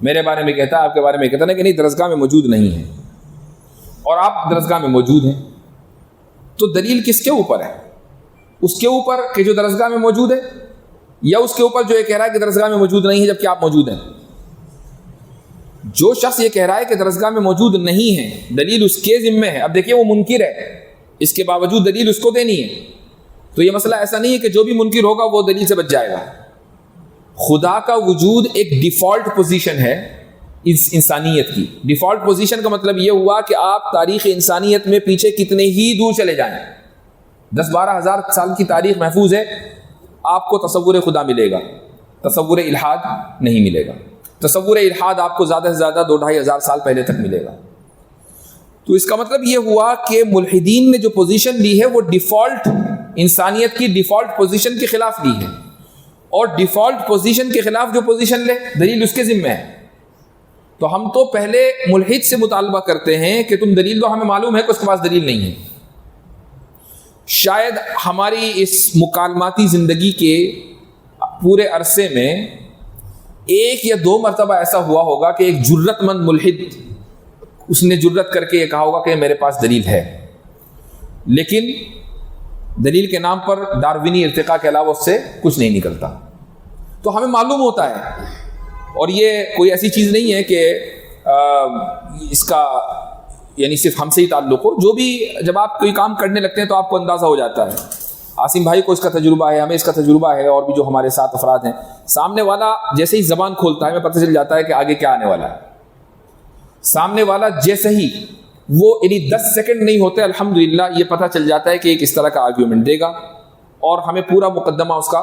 میرے بارے میں کہتا ہے، آپ کے بارے میں کہتا ہے کہ نہیں درسگاہ میں موجود نہیں ہے، اور آپ درسگاہ میں موجود ہیں. تو دلیل کس کے اوپر ہے؟ اس کے اوپر کہ جو درسگاہ میں موجود ہے، یا اس کے اوپر جو یہ کہہ رہا ہے کہ درسگاہ میں موجود نہیں ہے جبکہ آپ موجود ہیں؟ جو شخص یہ کہہ رہا ہے کہ درسگاہ میں موجود نہیں ہے، دلیل اس کے ذمہ ہے. اب دیکھیے وہ منکر ہے، اس کے باوجود دلیل اس کو دینی ہے. تو یہ مسئلہ ایسا نہیں ہے کہ جو بھی منکر ہوگا وہ دلیل سے بچ جائے گا. خدا کا وجود ایک ڈیفالٹ پوزیشن ہے اس انسانیت کی. ڈیفالٹ پوزیشن کا مطلب یہ ہوا کہ آپ تاریخ انسانیت میں پیچھے کتنے ہی دور چلے جائیں، 10-12 ہزار سال کی تاریخ محفوظ ہے، آپ کو تصور خدا ملے گا، تصور الحاد نہیں ملے گا. تصور الحاد آپ کو زیادہ سے زیادہ 2-2.5 ہزار سال پہلے تک ملے گا. تو اس کا مطلب یہ ہوا کہ ملحدین نے جو پوزیشن لی ہے وہ ڈیفالٹ انسانیت کی ڈیفالٹ پوزیشن کے خلاف لی ہے، اور ڈیفالٹ پوزیشن کے خلاف جو پوزیشن لے دلیل اس کے ذمہ ہے. تو ہم تو پہلے ملحد سے مطالبہ کرتے ہیں کہ تم دلیل دو، ہمیں معلوم ہے کہ اس کے پاس دلیل نہیں ہے. شاید ہماری اس مکالماتی زندگی کے پورے عرصے میں 1 یا 2 مرتبہ ایسا ہوا ہوگا کہ ایک جرت مند ملحد اس نے جرت کر کے یہ کہا ہوگا کہ میرے پاس دلیل ہے، لیکن دلیل کے نام پر ڈاروینی ارتقاء کے علاوہ اس سے کچھ نہیں نکلتا. تو ہمیں معلوم ہوتا ہے، اور یہ کوئی ایسی چیز نہیں ہے کہ اس کا یعنی صرف ہم سے ہی تعلق ہو. جو بھی جب آپ کوئی کام کرنے لگتے ہیں تو آپ کو اندازہ ہو جاتا ہے. عاصم بھائی کو اس کا تجربہ ہے، ہمیں اس کا تجربہ ہے، اور بھی جو ہمارے ساتھ افراد ہیں. سامنے والا جیسے ہی زبان کھولتا ہے ہمیں پتہ چل جاتا ہے کہ آگے کیا آنے والا ہے. سامنے والا جیسے ہی وہ یعنی 10 سیکنڈ نہیں ہوتے الحمدللہ یہ پتہ چل جاتا ہے کہ ایک اس طرح کا آرگیومنٹ دے گا، اور ہمیں پورا مقدمہ اس کا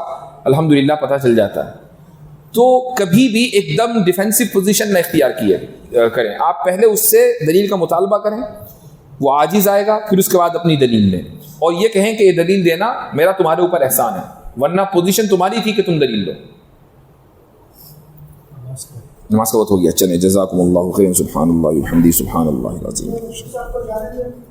الحمدللہ پتہ چل جاتا ہے. تو کبھی بھی ایک دم ڈیفینسو پوزیشن نہ اختیار کریں. آپ پہلے اس سے دلیل کا مطالبہ کریں، وہ عاجز آئے گا، پھر اس کے بعد اپنی دلیل لیں، اور یہ کہیں کہ یہ دلیل دینا میرا تمہارے اوپر احسان ہے، ورنہ پوزیشن تمہاری تھی کہ تم دلیل دو. نماز کا وقت ہو گیا. چلیں، جزاکم اللہ خیر. سبحان اللہ وبحمدہ، سبحان اللہ العظیم.